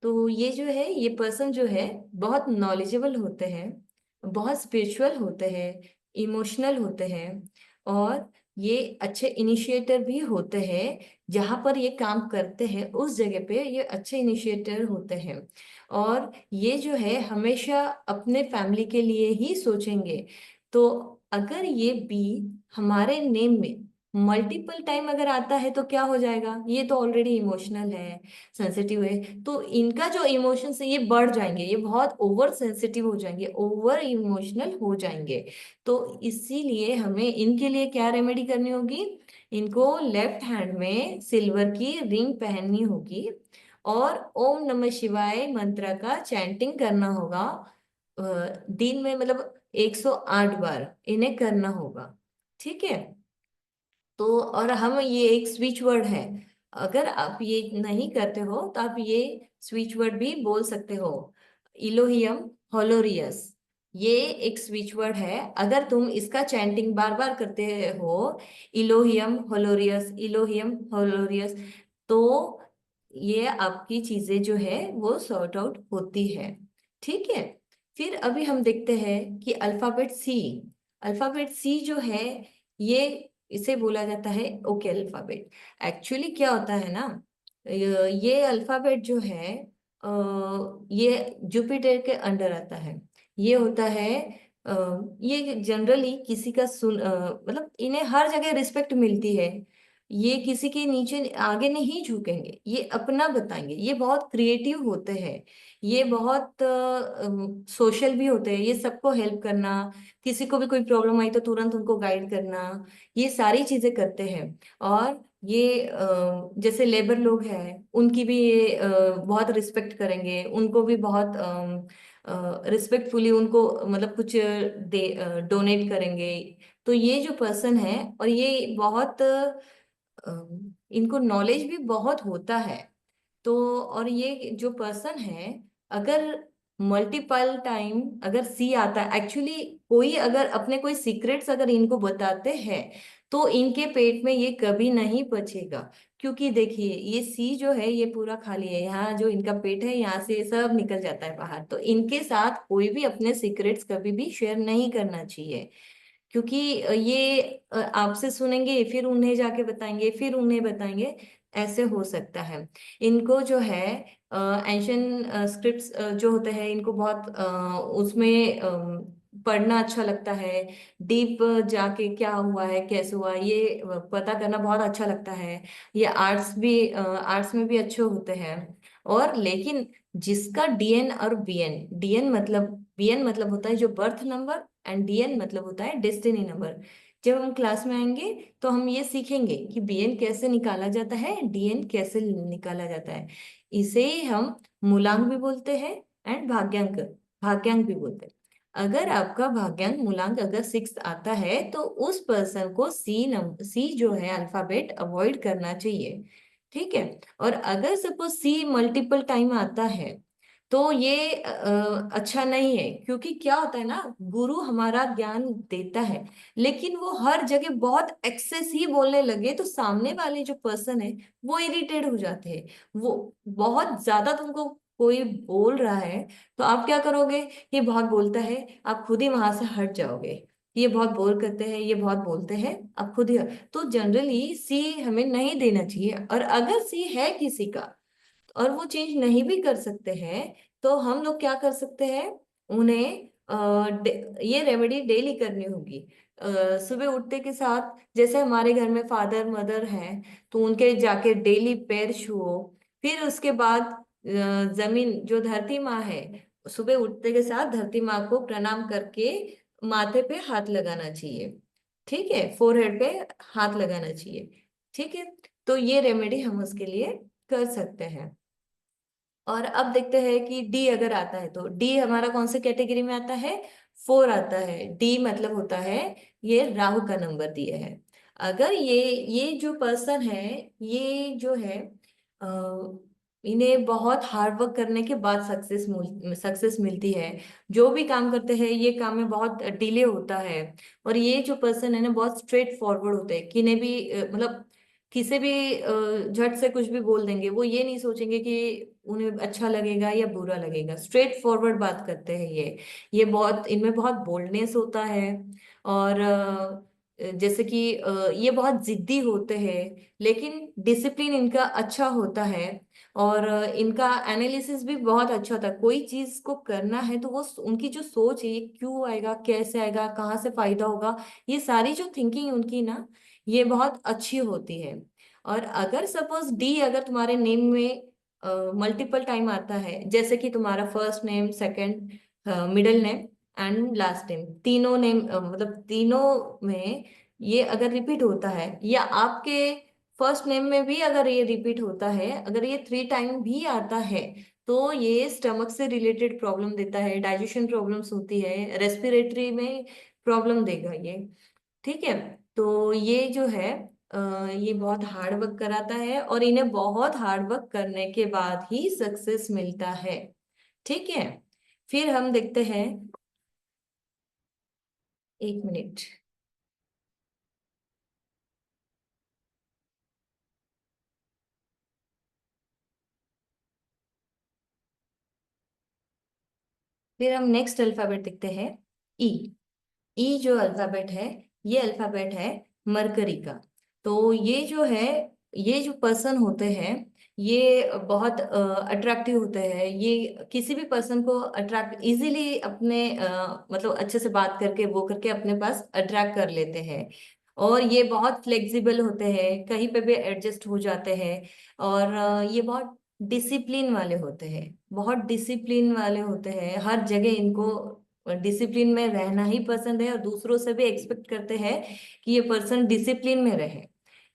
तो ये जो है, ये पर्सन जो है बहुत नॉलेजेबल होते हैं, बहुत स्पिरिचुअल होते हैं, इमोशनल होते हैं, और ये अच्छे इनिशिएटर भी होते हैं। जहाँ पर ये काम करते हैं उस जगह पे ये अच्छे इनिशिएटर होते हैं। और ये जो है हमेशा अपने फैमिली के लिए ही सोचेंगे। तो अगर ये बी हमारे नेम में मल्टीपल टाइम अगर आता है तो क्या हो जाएगा, ये तो ऑलरेडी इमोशनल है, सेंसिटिव है, तो इनका जो इमोशंस है ये बढ़ जाएंगे, ये बहुत ओवर सेंसिटिव हो जाएंगे, ओवर इमोशनल हो जाएंगे। तो इसीलिए हमें इनके लिए क्या रेमेडी करनी होगी, इनको लेफ्ट हैंड में सिल्वर की रिंग पहननी होगी, और ओम नमः शिवाय मंत्र का चैंटिंग करना होगा। दिन में मतलब 108 बार इन्हें करना होगा। ठीक है। तो और हम ये एक स्विच वर्ड है, अगर आप ये नहीं करते हो तो आप ये स्विच वर्ड भी बोल सकते हो, इलोहियम होलोरियस। ये एक स्विच वर्ड है, अगर तुम इसका चैंटिंग बार बार करते हो, इलोहियम होलोरियस, इलोहियम होलोरियस, तो ये आपकी चीजें जो है वो सॉर्ट आउट होती है। ठीक है। फिर अभी हम देखते हैं कि अल्फाबेट सी। अल्फाबेट सी जो है, ये इसे बोला जाता है ओके अल्फाबेट। एक्चुअली क्या होता है ना, ये अल्फाबेट जो है ये जुपिटर के अंडर आता है। ये होता है ये जनरली किसी का मतलब इन्हें हर जगह रिस्पेक्ट मिलती है। ये किसी के नीचे आगे नहीं झुकेंगे, ये अपना बताएंगे, ये बहुत क्रिएटिव होते हैं, ये बहुत सोशल भी होते हैं, ये सबको हेल्प करना, किसी को भी कोई प्रॉब्लम आई तो तुरंत उनको गाइड करना, ये सारी चीजें करते हैं। और ये जैसे लेबर लोग हैं उनकी भी ये बहुत रिस्पेक्ट करेंगे, उनको भी बहुत रिस्पेक्टफुली उनको मतलब कुछ दे डोनेट करेंगे। तो ये जो पर्सन है, और ये बहुत इनको नॉलेज भी बहुत होता है। तो और ये जो पर्सन है, अगर मल्टीपल टाइम अगर सी आता है, एक्चुअली कोई अगर अपने कोई सीक्रेट्स अगर इनको बताते हैं तो इनके पेट में ये कभी नहीं पचेगा। क्योंकि देखिए ये सी जो है ये पूरा खाली है, यहाँ जो इनका पेट है यहाँ से सब निकल जाता है बाहर, तो इनके साथ कोई भी अपने सीक्रेट्स कभी भी शेयर नहीं करना चाहिए। क्योंकि ये आपसे सुनेंगे फिर उन्हें जाके बताएंगे फिर उन्हें बताएंगे, ऐसे हो सकता है। इनको जो है एंशियन स्क्रिप्ट्स जो होते हैं इनको बहुत उसमें पढ़ना अच्छा लगता है। डीप जाके क्या हुआ है कैसे हुआ ये पता करना बहुत अच्छा लगता है। ये आर्ट्स में भी अच्छे होते हैं। और लेकिन जिसका डीएन और बीएन, बीएन मतलब होता है जो बर्थ नंबर, एंड डीएन मतलब होता है डेस्टिनी नंबर। जब हम क्लास में आएंगे तो हम ये सीखेंगे कि बीएन कैसे निकाला जाता है, डीएन कैसे निकाला जाता है। इसे ही हम मूलांक भी बोलते हैं एंड भाग्यांक भी बोलते हैं। अगर आपका भाग्यांक मूलांक अगर 6 आता है तो उस पर्सन को सी जो है अल्फाबेट अवॉइड करना चाहिए। ठीक है। और अगर सपोज सी मल्टीपल टाइम आता है तो ये अच्छा नहीं है। क्योंकि क्या होता है ना, गुरु हमारा ज्ञान देता है लेकिन वो हर जगह बहुत एक्सेस ही बोलने लगे तो सामने वाले जो पर्सन है वो इरिटेट हो जाते हैं। वो बहुत ज्यादा तुमको कोई बोल रहा है तो आप क्या करोगे, ये बहुत बोलता है, आप खुद ही वहां से हट जाओगे। ये बहुत बोल करते हैं, ये बहुत बोलते हैं, आप खुद ही तो जनरली सी हमें नहीं देना चाहिए। और अगर सी है किसी का और वो चेंज नहीं भी कर सकते हैं तो हम लोग क्या कर सकते हैं, उन्हें ये रेमेडी डेली करनी होगी। सुबह उठते के साथ जैसे हमारे घर में फादर मदर हैं तो उनके जाके डेली पैर छुओ। फिर उसके बाद जमीन जो धरती माँ है, सुबह उठते के साथ धरती माँ को प्रणाम करके माथे पे हाथ लगाना चाहिए। ठीक है, फोरहेड पे हाथ लगाना चाहिए। ठीक है, तो ये रेमेडी हम उसके लिए कर सकते हैं। और अब देखते हैं कि डी अगर आता है तो डी हमारा कौन से कैटेगरी में आता है, 4 आता है। डी मतलब होता है ये राहु का नंबर दिए है। अगर ये जो पर्सन है ये जो है इन्हें बहुत हार्ड वर्क करने के बाद सक्सेस मिलती है। जो भी काम करते हैं ये काम में बहुत डिले होता है। और ये जो पर्सन है ना बहुत स्ट्रेट फॉरवर्ड होते हैं, किन्हें भी मतलब किसी भी झट से कुछ भी बोल देंगे, वो ये नहीं सोचेंगे कि उन्हें अच्छा लगेगा या बुरा लगेगा, स्ट्रेट फॉरवर्ड बात करते हैं ये बहुत इनमें बहुत बोल्डनेस होता है। और जैसे कि ये बहुत जिद्दी होते हैं लेकिन डिसिप्लिन इनका अच्छा होता है। और इनका एनालिसिस भी बहुत अच्छा होता है। कोई चीज को करना है तो वो उनकी जो सोच है ये क्यों आएगा कैसे आएगा कहाँ से फायदा होगा, ये सारी जो थिंकिंग उनकी ना ये बहुत अच्छी होती है। और अगर सपोज डी अगर तुम्हारे नेम में मल्टीपल टाइम आता है, जैसे कि तुम्हारा first name second middle name and last name तीनों नेम मतलब तीनों में ये अगर रिपीट होता है, या आपके फर्स्ट नेम में भी अगर ये रिपीट होता है, अगर ये 3 टाइम भी आता है तो ये स्टमक से रिलेटेड प्रॉब्लम देता है, डाइजेशन प्रॉब्लम्स होती है, रेस्पिरेटरी में प्रॉब्लम देगा ये। ठीक है। तो ये जो है ये बहुत हार्ड वर्क कराता है और इन्हें बहुत हार्ड वर्क करने के बाद ही सक्सेस मिलता है। ठीक है। फिर हम देखते हैं, एक मिनट। फिर हम नेक्स्ट अल्फाबेट देखते हैं, ई। ई जो अल्फाबेट है ये अल्फाबेट है मरकरी का। तो ये जो है ये जो पर्सन होते हैं ये बहुत अट्रैक्टिव होते हैं। ये किसी भी पर्सन को अट्रैक्ट इजीली अपने मतलब अच्छे से बात करके वो करके अपने पास अट्रैक्ट कर लेते हैं। और ये बहुत फ्लेक्सिबल होते हैं, कहीं पे भी एडजस्ट हो जाते हैं। और ये बहुत डिसिप्लिन वाले होते हैं, बहुत डिसिप्लिन वाले होते हैं। हर जगह इनको डिसिप्लिन में रहना ही पसंद है और दूसरों से भी एक्सपेक्ट करते हैं कि ये पर्सन डिसिप्लिन में रहे,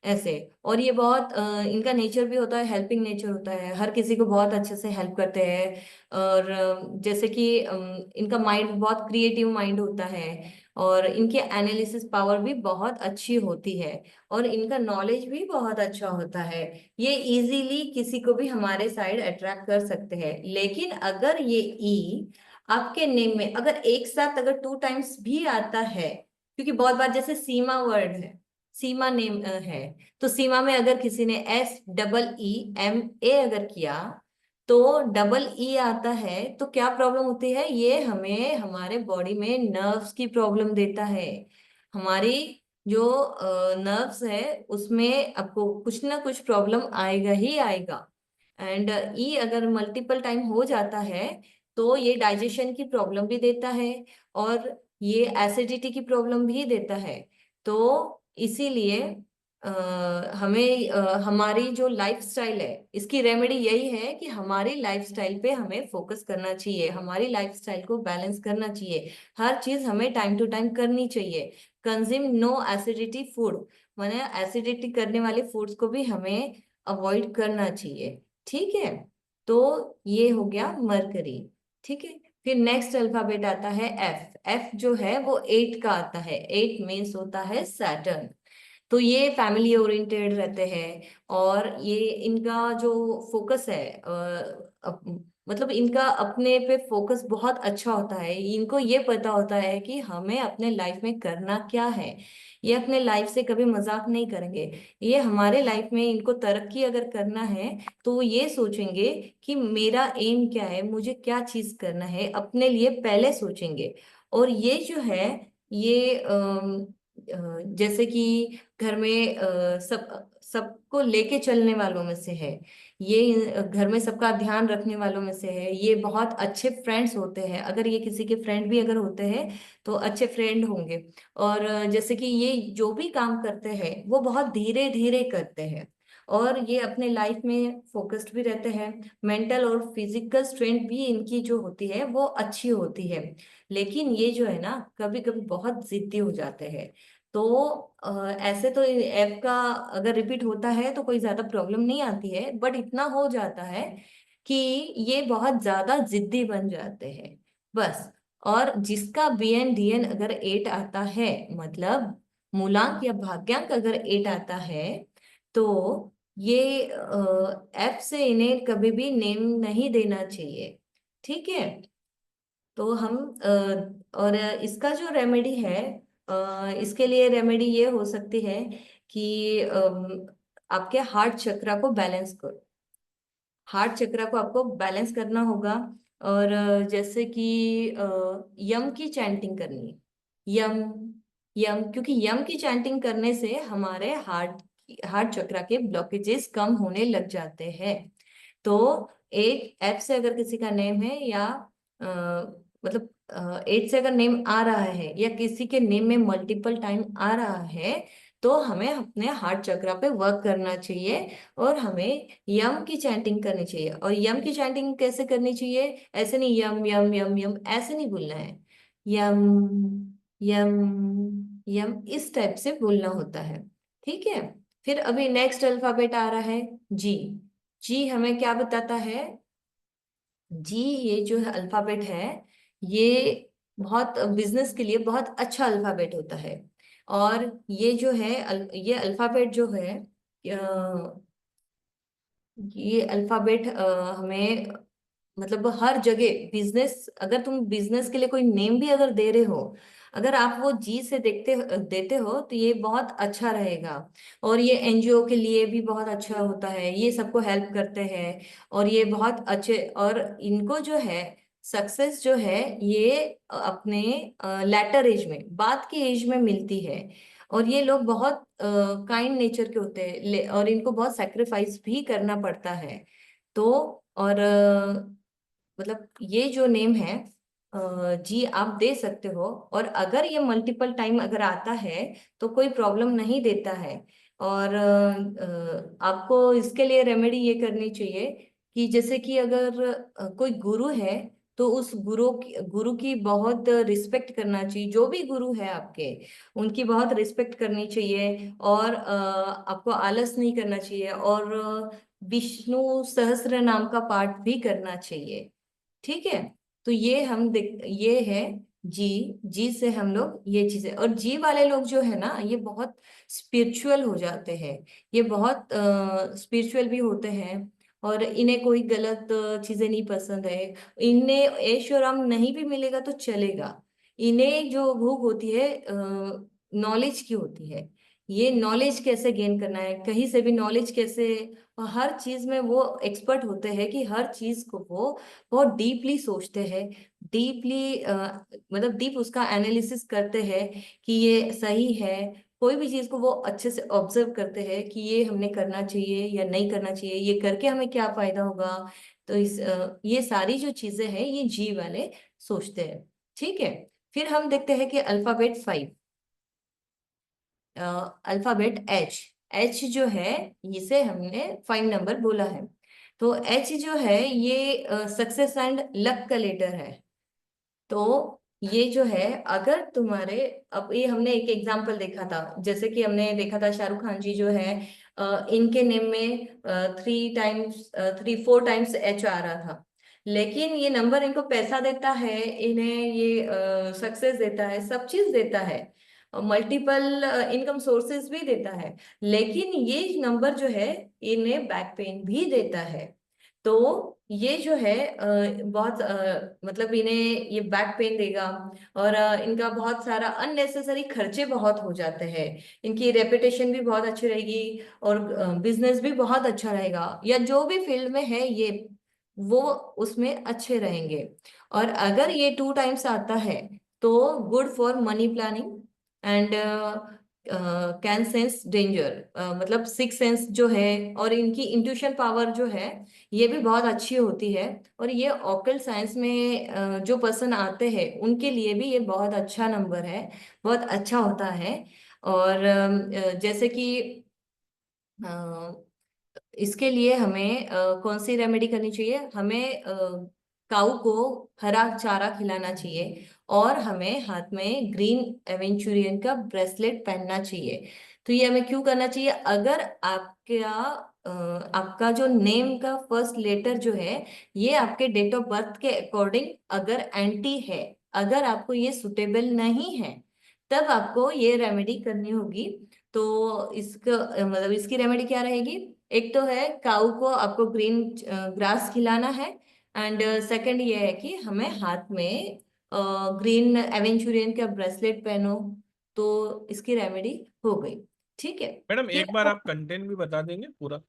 ऐसे। और ये बहुत इनका नेचर भी होता है, हेल्पिंग नेचर होता है, हर किसी को बहुत अच्छे से हेल्प करते हैं। और जैसे कि इनका माइंड बहुत क्रिएटिव माइंड होता है। और इनकी एनालिसिस पावर भी बहुत अच्छी होती है। और इनका नॉलेज भी बहुत अच्छा होता है। ये इजीली किसी को भी हमारे साइड अट्रैक्ट कर सकते हैं। लेकिन अगर ये ई आपके नेम में अगर एक साथ अगर 2 टाइम्स भी आता है, क्योंकि बहुत बार जैसे सीमा वर्ड है, सीमा नेम है, तो सीमा में अगर किसी ने SEEMA अगर किया तो EE आता है, तो क्या प्रॉब्लम होती है, ये हमें हमारे बॉडी में नर्व्स की प्रॉब्लम देता है। हमारी जो नर्व्स है उसमें आपको कुछ ना कुछ प्रॉब्लम आएगा ही आएगा। एंड ई अगर मल्टीपल टाइम हो जाता है तो ये डाइजेशन की प्रॉब्लम भी देता है और ये एसिडिटी की प्रॉब्लम भी देता है। तो इसीलिए हमें हमारी जो लाइफस्टाइल है इसकी रेमेडी यही है कि हमारी लाइफस्टाइल पे हमें फोकस करना चाहिए, हमारी लाइफस्टाइल को बैलेंस करना चाहिए, हर चीज हमें टाइम टू टाइम करनी चाहिए। कंज्यूम नो एसिडिटी फूड, माने एसिडिटी करने वाले फूड्स को भी हमें अवॉइड करना चाहिए। ठीक है, तो ये हो गया मरकरी। ठीक है, फिर नेक्स्ट अल्फाबेट आता है एफ। एफ जो है वो 8 का आता है, 8 मीन्स होता है सैटर्न। तो ये फैमिली ओरिएंटेड रहते हैं और ये इनका जो फोकस है मतलब इनका अपने पे फोकस बहुत अच्छा होता है। इनको ये पता होता है कि हमें अपने लाइफ में करना क्या है, ये अपने लाइफ से कभी मजाक नहीं करेंगे। ये हमारे लाइफ में इनको तरक्की अगर करना है तो वो ये सोचेंगे कि मेरा एम क्या है, मुझे क्या चीज करना है, अपने लिए पहले सोचेंगे। और ये जो है ये जैसे कि घर में सबको लेके चलने वालों में से है, ये घर में सबका ध्यान रखने वालों में से है, ये बहुत अच्छे फ्रेंड्स होते हैं। अगर ये किसी के फ्रेंड भी अगर होते हैं तो अच्छे फ्रेंड होंगे। और जैसे कि ये जो भी काम करते हैं वो बहुत धीरे धीरे करते हैं और ये अपने लाइफ में फोकस्ड भी रहते हैं। मेंटल और फिजिकल स्ट्रेंथ भी इनकी जो होती है वो अच्छी होती है। लेकिन ये जो है ना कभी कभी बहुत जिद्दी हो जाते हैं। तो ऐसे तो एफ का अगर रिपीट होता है तो कोई ज्यादा प्रॉब्लम नहीं आती है, बट इतना हो जाता है कि ये बहुत ज्यादा जिद्दी बन जाते हैं बस। और जिसका BN DN अगर 8 आता है, मतलब मूलांक या भाग्यांक अगर 8 आता है, तो ये एफ से इन्हें कभी भी नेम नहीं देना चाहिए। ठीक है, तो हम और इसका जो रेमेडी है, इसके लिए रेमेडी ये हो सकती है कि आपके हार्ट चक्रा को बैलेंस करो, हार्ट चक्रा को आपको बैलेंस करना होगा। और जैसे कि यम की चैंटिंग करनी है, यम यम, क्योंकि यम की चैंटिंग करने से हमारे हार्ट चक्रा के ब्लॉकेजेस कम होने लग जाते हैं। तो एक एफ से अगर किसी का नेम है या मतलब 8 से अगर नेम आ रहा है या किसी के नेम में मल्टीपल टाइम आ रहा है, तो हमें अपने हार्ट चक्रा पे वर्क करना चाहिए और हमें यम की चैंटिंग करनी चाहिए। और यम की चैंटिंग कैसे करनी चाहिए, ऐसे नहीं यम यम यम यम ऐसे नहीं बोलना है, यम यम यम इस टाइप से बोलना होता है। ठीक है, फिर अभी नेक्स्ट अल्फाबेट आ रहा है जी। जी हमें क्या बताता है, जी ये जो है अल्फाबेट है, ये बहुत बिजनेस के लिए बहुत अच्छा अल्फाबेट होता है। और ये जो है ये अल्फाबेट जो है ये अल्फाबेट हमें मतलब हर जगह बिजनेस, अगर तुम बिजनेस के लिए कोई नेम भी अगर दे रहे हो, अगर आप वो जी से देते हो तो ये बहुत अच्छा रहेगा। और ये NGO के लिए भी बहुत अच्छा होता है, ये सबको हेल्प करते हैं और ये बहुत अच्छे, और इनको जो है सक्सेस जो है ये अपने लेटर एज में, बाद की एज में मिलती है। और ये लोग बहुत काइंड नेचर के होते हैं और इनको बहुत सेक्रीफाइस भी करना पड़ता है। तो और मतलब ये जो नेम है जी आप दे सकते हो। और अगर ये मल्टीपल टाइम अगर आता है तो कोई प्रॉब्लम नहीं देता है। और आपको इसके लिए रेमेडी ये करनी चाहिए कि जैसे कि अगर कोई गुरु है तो उस गुरु की बहुत रिस्पेक्ट करना चाहिए। जो भी गुरु है आपके, उनकी बहुत रिस्पेक्ट करनी चाहिए और आपको आलस नहीं करना चाहिए। और विष्णु सहस्त्र नाम का पाठ भी करना चाहिए। ठीक है, तो ये हम देख ये है जी। जी से हम लोग ये चीजें, और जी वाले लोग जो है ना ये बहुत स्पिरिचुअल हो जाते हैं, ये बहुत स्पिरिचुअल भी होते हैं। और इन्हें कोई गलत चीजें नहीं पसंद है, इन्हें ऐश और आराम नहीं भी मिलेगा तो चलेगा, इन्हें जो भूख होती है नॉलेज की होती है। ये नॉलेज कैसे गेन करना है, कहीं से भी नॉलेज कैसे, और हर चीज में वो एक्सपर्ट होते हैं कि हर चीज को वो बहुत डीपली सोचते हैं, डीपली मतलब डीप उसका एनालिसिस करते हैं कि ये सही है। कोई भी चीज को वो अच्छे से ऑब्जर्व करते हैं कि ये हमने करना चाहिए या नहीं करना चाहिए, ये करके हमें क्या फायदा होगा। तो ये सारी जो चीजें हैं ये जी वाले सोचते हैं। ठीक है, फिर हम देखते हैं कि अल्फाबेट 5, अल्फाबेट एच। एच जो है इसे हमने 5 नंबर बोला है। तो एच जो है ये सक्सेस एंड लक का लेटर है। तो ये जो है, अगर तुम्हारे, अब ये हमने एक एग्जांपल देखा था, जैसे कि हमने देखा था शाहरुख खान जी जो है इनके नेम में 3 4 टाइम्स एच आ रहा था, लेकिन ये नंबर इनको पैसा देता है, इन्हें ये सक्सेस देता है, सब चीज देता है, मल्टीपल इनकम सोर्सेज भी देता है, लेकिन ये नंबर जो है इन्हें बैक पेन भी देता है। तो ये जो है बहुत मतलब इन्हें ये बैक पेन देगा, और इनका बहुत सारा अननेसेसरी खर्चे बहुत हो जाते हैं, इनकी रेपुटेशन भी बहुत अच्छी रहेगी, और बिजनेस भी बहुत अच्छा रहेगा, या जो भी फील्ड में है ये वो उसमें अच्छे रहेंगे। और अगर ये 2 टाइम्स आता है तो good for money planning and can sense danger, मतलब सिक्स सेंस जो है, और इनकी इंट्यूशन पावर जो है ये भी बहुत अच्छी होती है। और ये ऑकल्ट साइंस में जो पर्सन आते हैं उनके लिए भी ये बहुत अच्छा नंबर है, बहुत अच्छा होता है। और जैसे कि अ, इसके लिए हमें कौन सी रेमेडी करनी चाहिए, हमें काऊ को हरा चारा खिलाना चाहिए, और हमें हाथ में ग्रीन एवेंचुरियन का ब्रेसलेट पहनना चाहिए। तो ये हमें क्यों करना चाहिए, अगर आपका जो नेम का फर्स्ट लेटर जो है ये आपके डेट ऑफ बर्थ के अकॉर्डिंग अगर एंटी है, अगर आपको ये सुटेबल नहीं है, तब आपको ये रेमेडी करनी होगी। तो इसका मतलब इसकी रेमेडी क्या रहेगी, एक तो है काऊ को आपको ग्रीन ग्रास खिलाना है, एंड सेकंड ये है कि हमें हाथ में ग्रीन एवेंचुरियन का ब्रेसलेट पहनो, तो इसकी रेमेडी हो गई। ठीक है, मैडम फिर एक बार आप कंटेंट भी बता देंगे पूरा?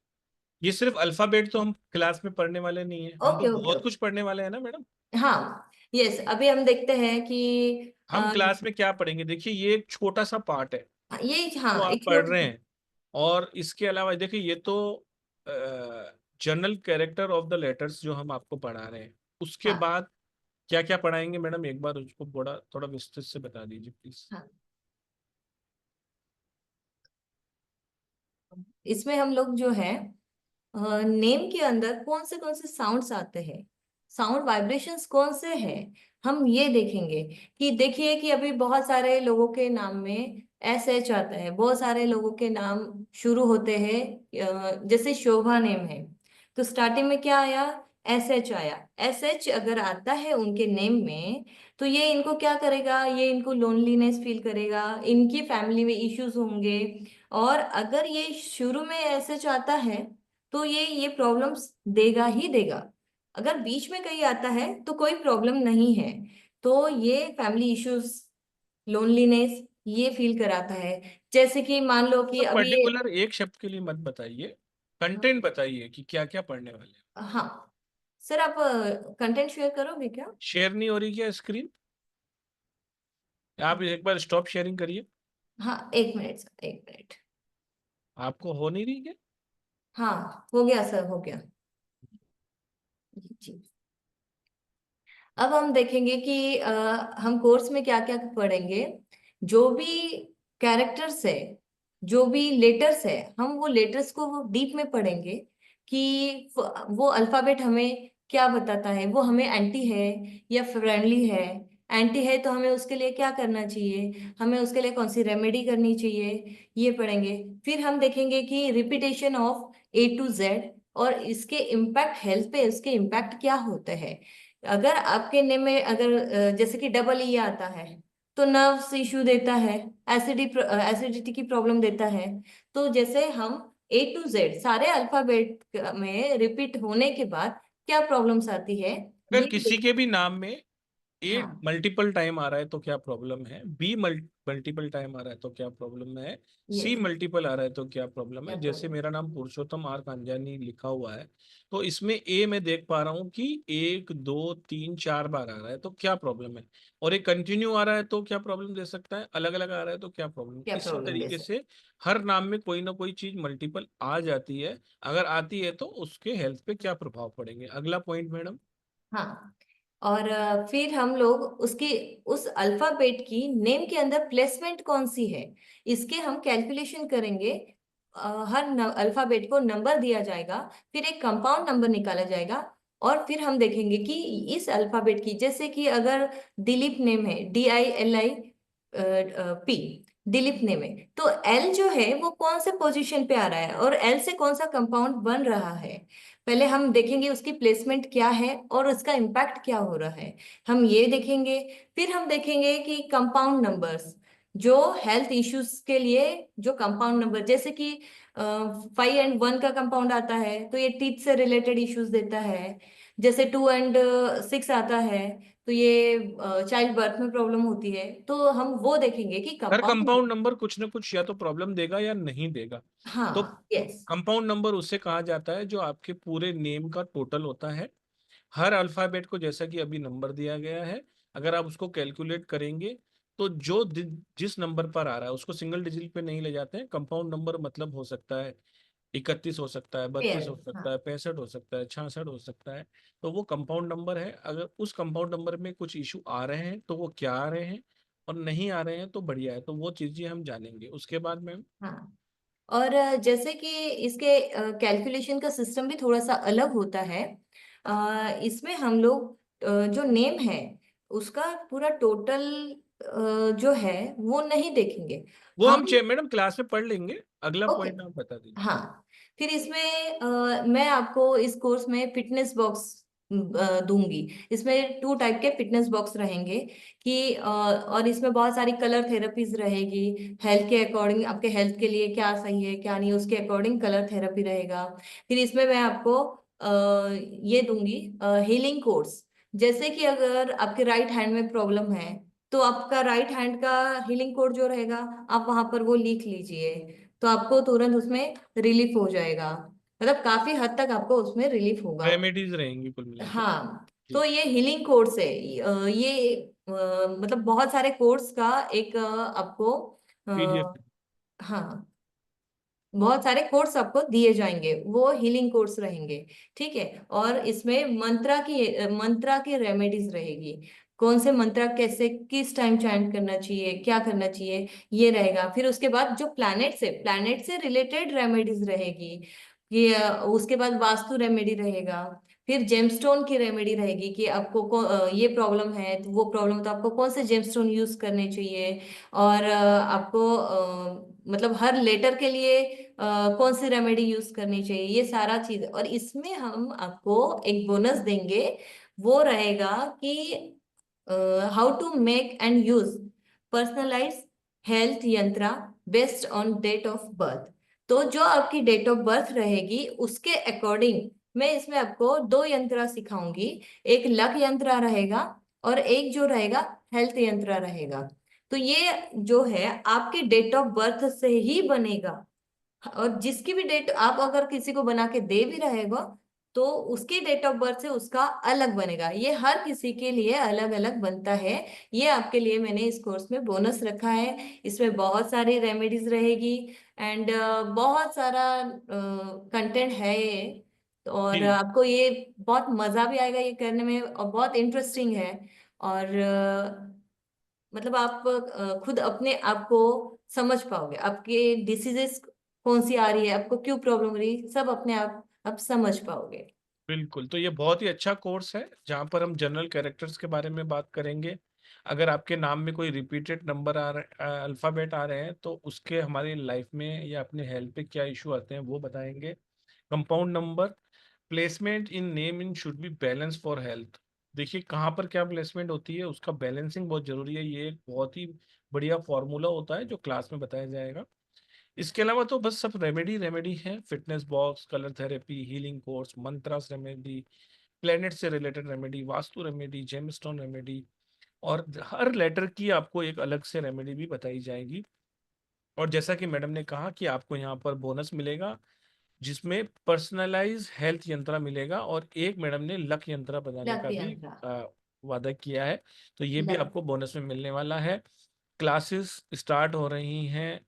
ये सिर्फ अल्फाबेट तो हम क्लास में पढ़ने वाले नहीं है, हम तो ओके ओके बहुत कुछ पढ़ने वाले हैं ना मैडम। हाँ, यस, अभी हम देखते हैं कि हम क्लास में क्या पढ़ेंगे, देखिए ये एक छोटा सा पार्ट है ये जो हाँ आप एक पढ़ रहे हैं, और इसके अलावा देखिए ये तो general character of the letters जो हम आपको पढ़ा रहे हैं, उसके हाँ बाद क्या क्या पढ़ाएंगे मैडम, एक बार उसको बड़ा थोड़ा विस्तृत से बता दीजिए प्लीज। हाँ, इसमें हम लोग जो है नेम के अंदर कौन से साउंड्स आते हैं, साउंड वाइब्रेशंस कौन से हैं, हम ये देखेंगे। कि देखिए कि अभी बहुत सारे लोगों के नाम में एस एच आता है, बहुत सारे लोगों के नाम शुरू होते हैं जैसे शोभा नेम है, तो स्टार्टिंग में क्या आया, एस एच आया। एस एच अगर आता है उनके नेम में, तो ये इनको क्या करेगा, ये इनको लोनलीनेस फील करेगा, इनकी फैमिली में इश्यूज होंगे। और अगर ये शुरू में एस एच आता है तो ये प्रॉब्लम्स देगा ही देगा। अगर बीच में कहीं आता है तो कोई प्रॉब्लम नहीं है, तो ये फैमिली इश्यूज, लोनलीनेस ये फील कराता है। जैसे कि मान लो कि अभी ये, पर्टिकुलर एक शब्द के लिए मत बताइए, कंटेंट बताइए कि क्या क्या पढ़ने वाले हैं। हाँ सर, आप कंटेंट शेयर करोगे क्या? शेयर नहीं हो रही क्या स्क्रीन? आप एक बार स्टॉप शेयरिंग करिए। हाँ, 1 मिनट सर, 1 मिनट। आपको हो नहीं रही क्या? हाँ, हो गया सर, हो गया जी। अब हम देखेंगे कि हम कोर्स में क्या क्या पढ़ेंगे। जो भी कैरेक्टर्स है, जो भी लेटर्स है, हम वो लेटर्स को डीप में पढ़ेंगे कि वो अल्फाबेट हमें क्या बताता है, वो हमें एंटी है या फ्रेंडली है। एंटी है तो हमें उसके लिए क्या करना चाहिए, हमें उसके लिए कौन सी रेमेडी करनी चाहिए, ये पढ़ेंगे। फिर हम देखेंगे कि repetition of A to Z, और इसके इम्पैक्ट हेल्थ पे, उसके इम्पैक्ट क्या होते हैं। अगर आपके नेम में अगर जैसे कि डबल ई आता है तो नर्व्स इशू देता है, एसिडिटी की प्रॉब्लम देता है। तो जैसे हम A to Z सारे अल्फाबेट में रिपीट होने के बाद क्या प्रॉब्लम्स आती है अगर ये किसी के भी नाम में ए हाँ मल्टीपल टाइम आ रहा है तो क्या प्रॉब्लम है, बी मल्टीपल टाइम आ रहा है तो क्या प्रॉब्लम है, सी यस मल्टीपल आ रहा है तो क्या प्रॉब्लम क्या है। जैसे प्रॉब्लम मेरा नाम पुरुषोत्तम आर कांजानी लिखा हुआ है, तो इसमें ए मैं देख पा रहा हूँ कि 1 2 3 4 बार आ रहा है तो क्या प्रॉब्लम है। और एक कंटिन्यू आ रहा है तो क्या प्रॉब्लम दे सकता है, अलग अलग आ रहा है तो क्या प्रॉब्लम। क्या इसी प्रॉब्लम दे तरीके सकते से हर नाम में कोई ना कोई चीज मल्टीपल आ जाती है। अगर आती है तो उसके हेल्थ पे क्या प्रभाव पड़ेंगे। अगला पॉइंट मैडम। हाँ और फिर हम लोग उसकी उस अल्फाबेट की नेम के अंदर प्लेसमेंट कौन सी है इसके हम कैलकुलेशन करेंगे। हर अल्फाबेट को नंबर दिया जाएगा, फिर एक कंपाउंड नंबर निकाला जाएगा और फिर हम देखेंगे कि इस अल्फाबेट की, जैसे कि अगर दिलीप नेम है DILIP, दिलीप नेम है, तो एल जो है वो कौन से पोजीशन पे आ रहा है और एल से कौन सा कंपाउंड बन रहा है। पहले हम देखेंगे उसकी प्लेसमेंट क्या है और उसका इम्पैक्ट क्या हो रहा है, हम ये देखेंगे। फिर हम देखेंगे कि कंपाउंड नंबर्स जो हेल्थ इश्यूज के लिए, जो कंपाउंड नंबर जैसे कि 5 and 1 का कंपाउंड आता है तो ये टीथ से रिलेटेड इश्यूज देता है। जैसे 2 and 6 आता है तो ये चाइल्ड बर्थ में प्रॉब्लम होती है, तो हम वो देखेंगे कि हर कंपाउंड। कंपाउंड नंबर कुछ ना कुछ या तो प्रॉब्लम देगा या नहीं देगा। तो हाँ यस कंपाउंड नंबर उसे कहा जाता है जो आपके पूरे नेम का टोटल होता है। हर अल्फाबेट को जैसा कि अभी नंबर दिया गया है, अगर आप उसको कैलकुलेट करेंगे तो जो जिस नंबर पर आ रहा है उसको सिंगल डिजिट पे नहीं ले जाते हैं। कंपाउंड नंबर मतलब हो सकता है 31 हो सकता है, 32 यस हो सकता हाँ है, 65 हो सकता है, 66 हो सकता है। तो वो कंपाउंड नंबर है। अगर उस कंपाउंड नंबर में कुछ इशू आ रहे हैं तो वो क्या आ रहे हैं, और नहीं आ रहे हैं तो बढ़िया है, तो वो चीजें हम जानेंगे उसके बाद में। हाँ। और जैसे कि इसके कैलकुलेशन का सिस्टम भी थोड़ा सा अलग होता है। इसमें हम लोग जो नेम है उसका पूरा टोटल जो है वो नहीं देखेंगे वो हम हम। मैडम क्लास में पढ़ लेंगे। अगला ओके पॉइंट आप बता दीजिए। हाँ फिर इसमें मैं आपको इस कोर्स में फिटनेस बॉक्स दूंगी। इसमें 2 टाइप के फिटनेस बॉक्स रहेंगे कि और इसमें बहुत सारी कलर थेरेपीज रहेगी। हेल्थ के अकॉर्डिंग, आपके हेल्थ के लिए क्या सही है क्या नहीं, उसके अकॉर्डिंग कलर थेरेपी रहेगा। फिर इसमें मैं आपको ये दूंगी हीलिंग कोर्स। जैसे कि अगर आपके राइट हैंड में प्रॉब्लम है तो आपका राइट हैंड का हीलिंग कोड जो रहेगा आप वहां पर वो लिख लीजिए, तो आपको तुरंत उसमें रिलीफ हो जाएगा। मतलब काफी हद तक आपको उसमें रिलीफ होगा। रेमेडीज रहेंगी कुल मिला के। हाँ जी। तो ये हीलिंग कोर्स है। ये मतलब बहुत सारे कोर्स का एक आपको पीडीएफ। हाँ बहुत सारे कोर्स आपको दिए जाएंगे, वो हीलिंग कोर्स रहेंगे। ठीक है, और इसमें मंत्रा की रेमेडीज रहेगी। कौन से मंत्रा कैसे किस टाइम चैंट करना चाहिए, क्या करना चाहिए, ये रहेगा। फिर उसके बाद जो प्लैनेट से रिलेटेड रेमेडीज रहेगी। ये उसके बाद वास्तु रेमेडी रहेगा। फिर जेमस्टोन की रेमेडी रहेगी कि आपको ये प्रॉब्लम है तो वो प्रॉब्लम, तो आपको कौन से जेमस्टोन यूज करने चाहिए। और आपको मतलब हर लेटर के लिए कौन सी रेमेडी यूज करनी चाहिए, ये सारा चीज। और इसमें हम आपको एक बोनस देंगे, वो रहेगा कि how to make and use personalise health yantra based on date of birth. तो जो आपकी डेट ऑफ बर्थ रहेगी उसके अकॉर्डिंग मैं इसमें आपको 2 यंत्रा सिखाऊंगी। एक लक यंत्रा रहेगा और एक जो रहेगा हेल्थ यंत्रा रहेगा। तो ये जो है आपके डेट ऑफ बर्थ से ही बनेगा। और जिसकी भी डेट आप अगर किसी को बना के दे भी रहेगा तो उसकी डेट ऑफ बर्थ से उसका अलग बनेगा। ये हर किसी के लिए अलग अलग बनता है। ये आपके लिए मैंने इस कोर्स में बोनस रखा है। इसमें बहुत सारी रेमेडीज रहेगी एंड बहुत सारा कंटेंट है ये। और जी आपको ये बहुत मजा भी आएगा ये करने में और बहुत इंटरेस्टिंग है। और मतलब आप खुद अपने आप को समझ पाओगे, आपके डिसीजेस कौन सी आ रही है, आपको क्यों प्रॉब्लम हो रही है, सब अपने आप समझ पाओगे। बिल्कुल। तो ये बहुत ही अच्छा कोर्स है जहाँ पर हम जनरल कैरेक्टर्स के बारे में बात करेंगे। अगर आपके नाम में कोई रिपीटेड नंबर आ रहे अल्फाबेट आ रहे हैं तो उसके हमारी लाइफ में या अपने हेल्थ पे क्या इशू आते हैं वो बताएंगे। Compound number, placement in name in should be balance for health. देखिए कहाँ पर क्या प्लेसमेंट होती है उसका बैलेंसिंग बहुत जरूरी है। ये एक बहुत ही बढ़िया फॉर्मूला होता है जो क्लास में बताया जाएगा। इसके अलावा तो बस सब रेमेडी है। Fitness box, colour therapy, healing course, mantras remedy, planet से related remedy, vastu remedy, gemstone remedy, और हर लेटर की आपको एक अलग से रेमेडी भी बताई जाएगी। और जैसा कि मैडम ने कहा कि आपको यहाँ पर बोनस मिलेगा, जिसमें पर्सनलाइज हेल्थ यंत्रा मिलेगा, और एक मैडम ने लक यंत्रा बनाने लक का भी यंत्रा। वादा किया है, तो ये भी लक आपको बोनस में मिलने वाला है। क्लासेस स्टार्ट हो रही हैं,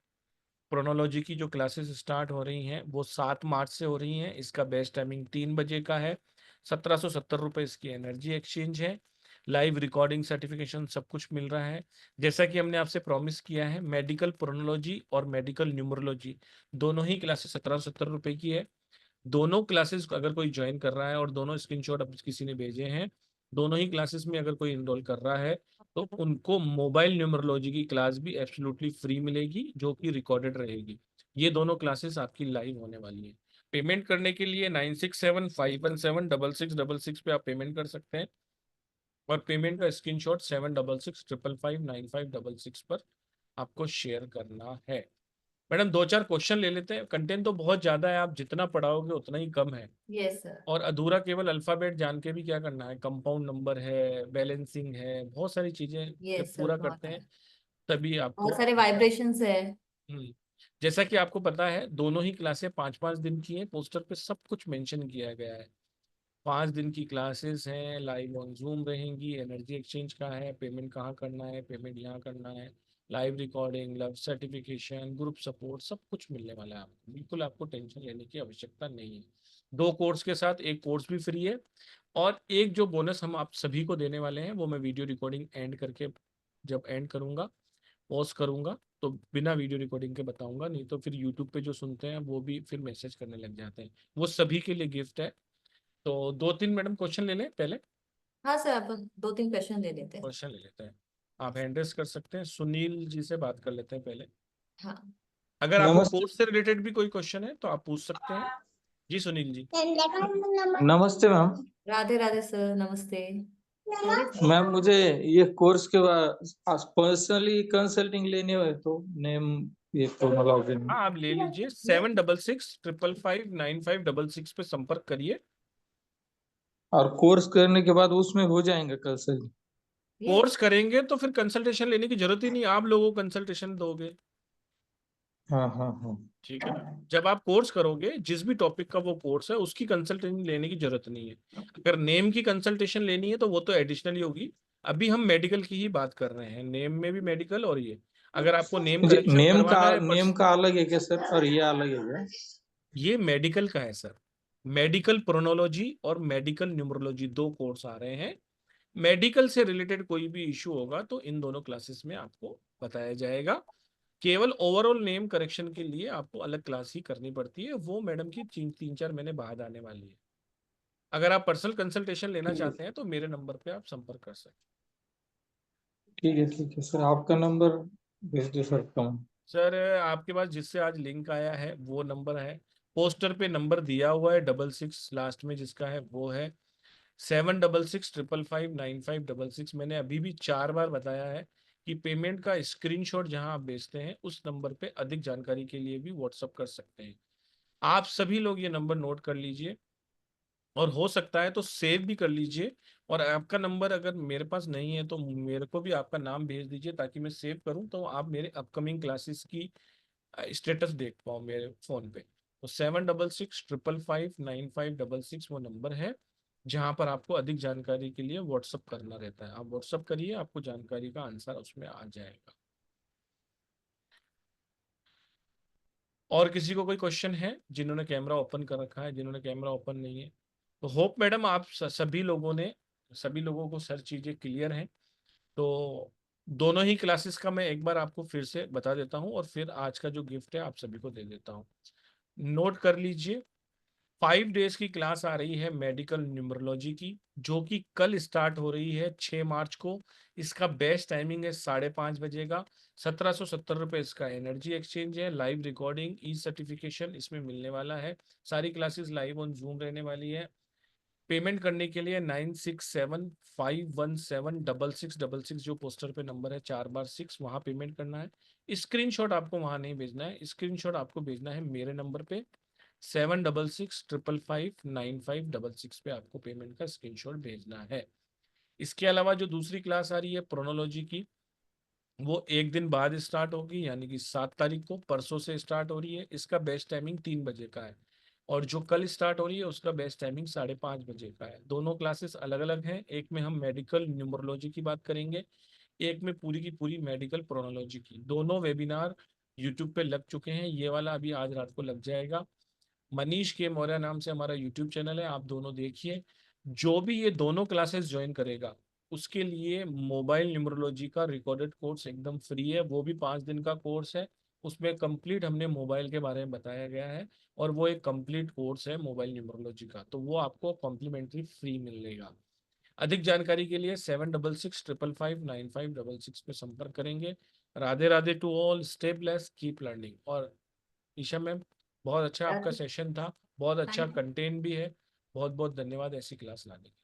प्रोनोलॉजी की जो क्लासेस स्टार्ट हो रही हैं वो 7 मार्च से हो रही हैं। इसका बेस्ट टाइमिंग 3 बजे का है। 1770 रुपये इसकी एनर्जी एक्सचेंज है। लाइव रिकॉर्डिंग, सर्टिफिकेशन सब कुछ मिल रहा है। जैसा कि हमने आपसे प्रॉमिस किया है, मेडिकल प्रोनोलॉजी और मेडिकल न्यूमरोलॉजी दोनों ही क्लासेस 1770 रुपये की है। दोनों क्लासेस अगर कोई ज्वाइन कर रहा है, और दोनों स्क्रीनशॉट अब किसी ने भेजे हैं, दोनों ही क्लासेस में अगर कोई इनरोल कर रहा है तो उनको मोबाइल न्यूमरोलॉजी की क्लास भी एब्सोल्युटली फ्री मिलेगी, जो कि रिकॉर्डेड रहेगी। ये दोनों क्लासेस आपकी लाइव होने वाली है। पेमेंट करने के लिए 9675176666 पे आप पेमेंट कर सकते हैं, और पेमेंट का स्क्रीनशॉट 7665559566 पर आपको शेयर करना है। मैडम 2-4 क्वेश्चन ले लेते हैं। कंटेंट तो बहुत ज्यादा है, आप जितना पढ़ाओगे उतना ही कम है। Yes sir. और अधूरा केवल अल्फाबेट जान के भी क्या करना है, कंपाउंड नंबर है, बैलेंसिंग है, बहुत सारी चीजें जब यस सर, पूरा बहुत करते हैं है। तभी बहुत आपको सारे आता है। वाइब्रेशंस है। हम्म। जैसा कि आपको पता है, दोनों ही क्लासें 5-5 दिन की हैं। पोस्टर पे सब कुछ मेंशन किया गया है। 5 दिन की क्लासेस हैं, लाइव ऑन जूम रहेंगी, एनर्जी एक्सचेंज का है, पेमेंट कहाँ करना है, पेमेंट यहाँ करना है, live recording, love certification, group support, सब कुछ मिलने वाला है आपको। बिल्कुल आपको टेंशन लेने की आवश्यकता नहीं है। 2 कोर्स के साथ एक कोर्स भी फ्री है। और एक जो बोनस हम आप सभी को देने वाले हैं, वो मैं वीडियो रिकॉर्डिंग एंड करके, जब एंड करूंगा, पॉज करूंगा, तो बिना वीडियो रिकॉर्डिंग के बताऊंगा। नहीं तो फिर यूट्यूब पे जो सुनते हैं वो भी फिर मैसेज करने लग जाते हैं। वो सभी के लिए गिफ्ट है। तो 2-3 मैडम क्वेश्चन ले लें पहले। हाँ सर, आप 2-3 क्वेश्चन ले लेते हैं। क्वेश्चन ले लेते हैं। आप हैंड रेस कर सकते हैं। सुनील जी से बात कर लेते हैं पहले। हाँ। अगर आपको नमस्ते। कोर्स से रिलेटेड भी कोई क्वेश्चन है तो आप पूछ सकते हैं। जी सुनील जी। नमस्ते मैम। राधे राधे सर, नमस्ते। बोलिए सर। मैम मुझे ये कोर्स के बाद पर्सनली कंसल्टिंग लेनी हो तो नेम ये तो हाँ, आप ले लीजिए। 7665559566 पे संपर्क करिए। और कोर्स करने के बाद उसमें हो जाएंगे कंसल्ट। कोर्स करेंगे तो फिर कंसल्टेशन लेने की जरूरत ही नहीं, आप लोगों को कंसल्टेशन दोगे। हाँ हाँ हाँ। ठीक है ना। जब आप कोर्स करोगे, जिस भी टॉपिक का वो कोर्स है, उसकी कंसल्टेशन लेने की जरूरत नहीं है। अगर नेम की कंसल्टेशन लेनी है तो वो तो एडिशनली होगी। अभी हम मेडिकल की ही बात कर रहे हैं, नेम में भी मेडिकल और ये। अगर आपको नेम मुझे करेक्शन करवाना है नेम का अलग है क्या सर, और ये अलग है क्या? ये मेडिकल का है सर। मेडिकल प्रोनोलॉजी और मेडिकल न्यूमरोलॉजी 2 कोर्स आ रहे हैं। मेडिकल से रिलेटेड कोई भी इशू होगा तो इन दोनों क्लासेस में आपको बताया जाएगा। केवल ओवरऑल नेम करेक्शन के लिए आपको अलग क्लास ही करनी पड़ती है, वो मैडम की 3-4 महीने बाद आने वाली है। अगर आप पर्सनल कंसल्टेशन लेना चाहते हैं तो मेरे नंबर पे आप संपर्क कर सकते ठीक है सर, आपका नंबर भेज दे सकता हूँ। हैं। सर, आपके पास जिससे आज लिंक आया है वो नंबर है। पोस्टर पे नंबर दिया हुआ है 66 लास्ट में, जिसका है वो है 7665559566। मैंने अभी भी 4 बार बताया है कि पेमेंट का स्क्रीनशॉट जहां आप भेजते हैं उस नंबर पे अधिक जानकारी के लिए भी व्हाट्सअप कर सकते हैं। आप सभी लोग ये नंबर नोट कर लीजिए, और हो सकता है तो सेव भी कर लीजिए। और आपका नंबर अगर मेरे पास नहीं है तो मेरे को भी आपका नाम भेज दीजिए, ताकि मैं सेव करूं तो आप मेरे अपकमिंग क्लासेस की स्टेटस देख पाओ मेरे फोन पे। तो 7665559566 वो नंबर है, जहां पर आपको अधिक जानकारी के लिए व्हाट्सअप करना रहता है। आप व्हाट्सअप करिए, आपको जानकारी का आंसर उसमें आ जाएगा। और किसी को कोई क्वेश्चन है? जिन्होंने कैमरा ओपन कर रखा है, जिन्होंने कैमरा ओपन नहीं है, तो होप मैडम आप सभी लोगों को सर चीजें क्लियर हैं। तो दोनों ही क्लासेस का मैं एक बार आपको फिर से बता देता हूँ, और फिर आज का जो गिफ्ट है आप सभी को दे देता हूँ। नोट कर लीजिए। 5 डेज की क्लास आ रही है मेडिकल न्यूमरोलॉजी की, जो कि कल स्टार्ट हो रही है 6 मार्च को। इसका बेस्ट टाइमिंग है 5:30 बजे का। 1770 रुपये इसका एनर्जी एक्सचेंज है। लाइव रिकॉर्डिंग, ई सर्टिफिकेशन इसमें मिलने वाला है। सारी क्लासेस लाइव ऑन जूम रहने वाली है। पेमेंट करने के लिए 9675176666, जो पोस्टर पे नंबर है 4 बार 6, वहां पेमेंट करना है। स्क्रीनशॉट आपको वहां नहीं भेजना है, स्क्रीनशॉट आपको भेजना है मेरे नंबर पे 7665559566 पे आपको पेमेंट का स्क्रीनशॉट भेजना है। इसके अलावा जो दूसरी क्लास आ रही है प्रोनोलॉजी की, वो एक दिन बाद स्टार्ट होगी, यानी कि 7 तारीख को, परसों से स्टार्ट हो रही है। इसका बेस्ट टाइमिंग 3 बजे का है, और जो कल स्टार्ट हो रही है उसका बेस्ट टाइमिंग 5:30 बजे का है। दोनों क्लासेस अलग अलग हैं, एक में हम मेडिकल न्यूमरोलॉजी की बात करेंगे, एक में पूरी की पूरी मेडिकल प्रोनोलॉजी की। दोनों वेबिनार यूट्यूब पे लग चुके हैं, ये वाला अभी आज रात को लग जाएगा। मनीष के मौर्य नाम से हमारा यूट्यूब चैनल है, आप दोनों देखिए। जो भी ये दोनों क्लासेस ज्वाइन करेगा उसके लिए मोबाइल न्यूमरोलॉजी का रिकॉर्डेड कोर्स एकदम फ्री है, वो भी 5 दिन का कोर्स है। उसमें कंप्लीट हमने मोबाइल के बारे में बताया गया है, और वो एक कंप्लीट कोर्स है मोबाइल न्यूमरोलॉजी का, तो वो आपको कॉम्प्लीमेंट्री फ्री मिलेगा। अधिक जानकारी के लिए 7665559566 पे संपर्क करेंगे। Radhe Radhe to all, stay blessed, keep learning. और ईशा मैम, बहुत अच्छा आपका राधे। सेशन था, बहुत अच्छा Thank you. कंटेंट भी है, बहुत बहुत धन्यवाद ऐसी क्लास लाने के लिए।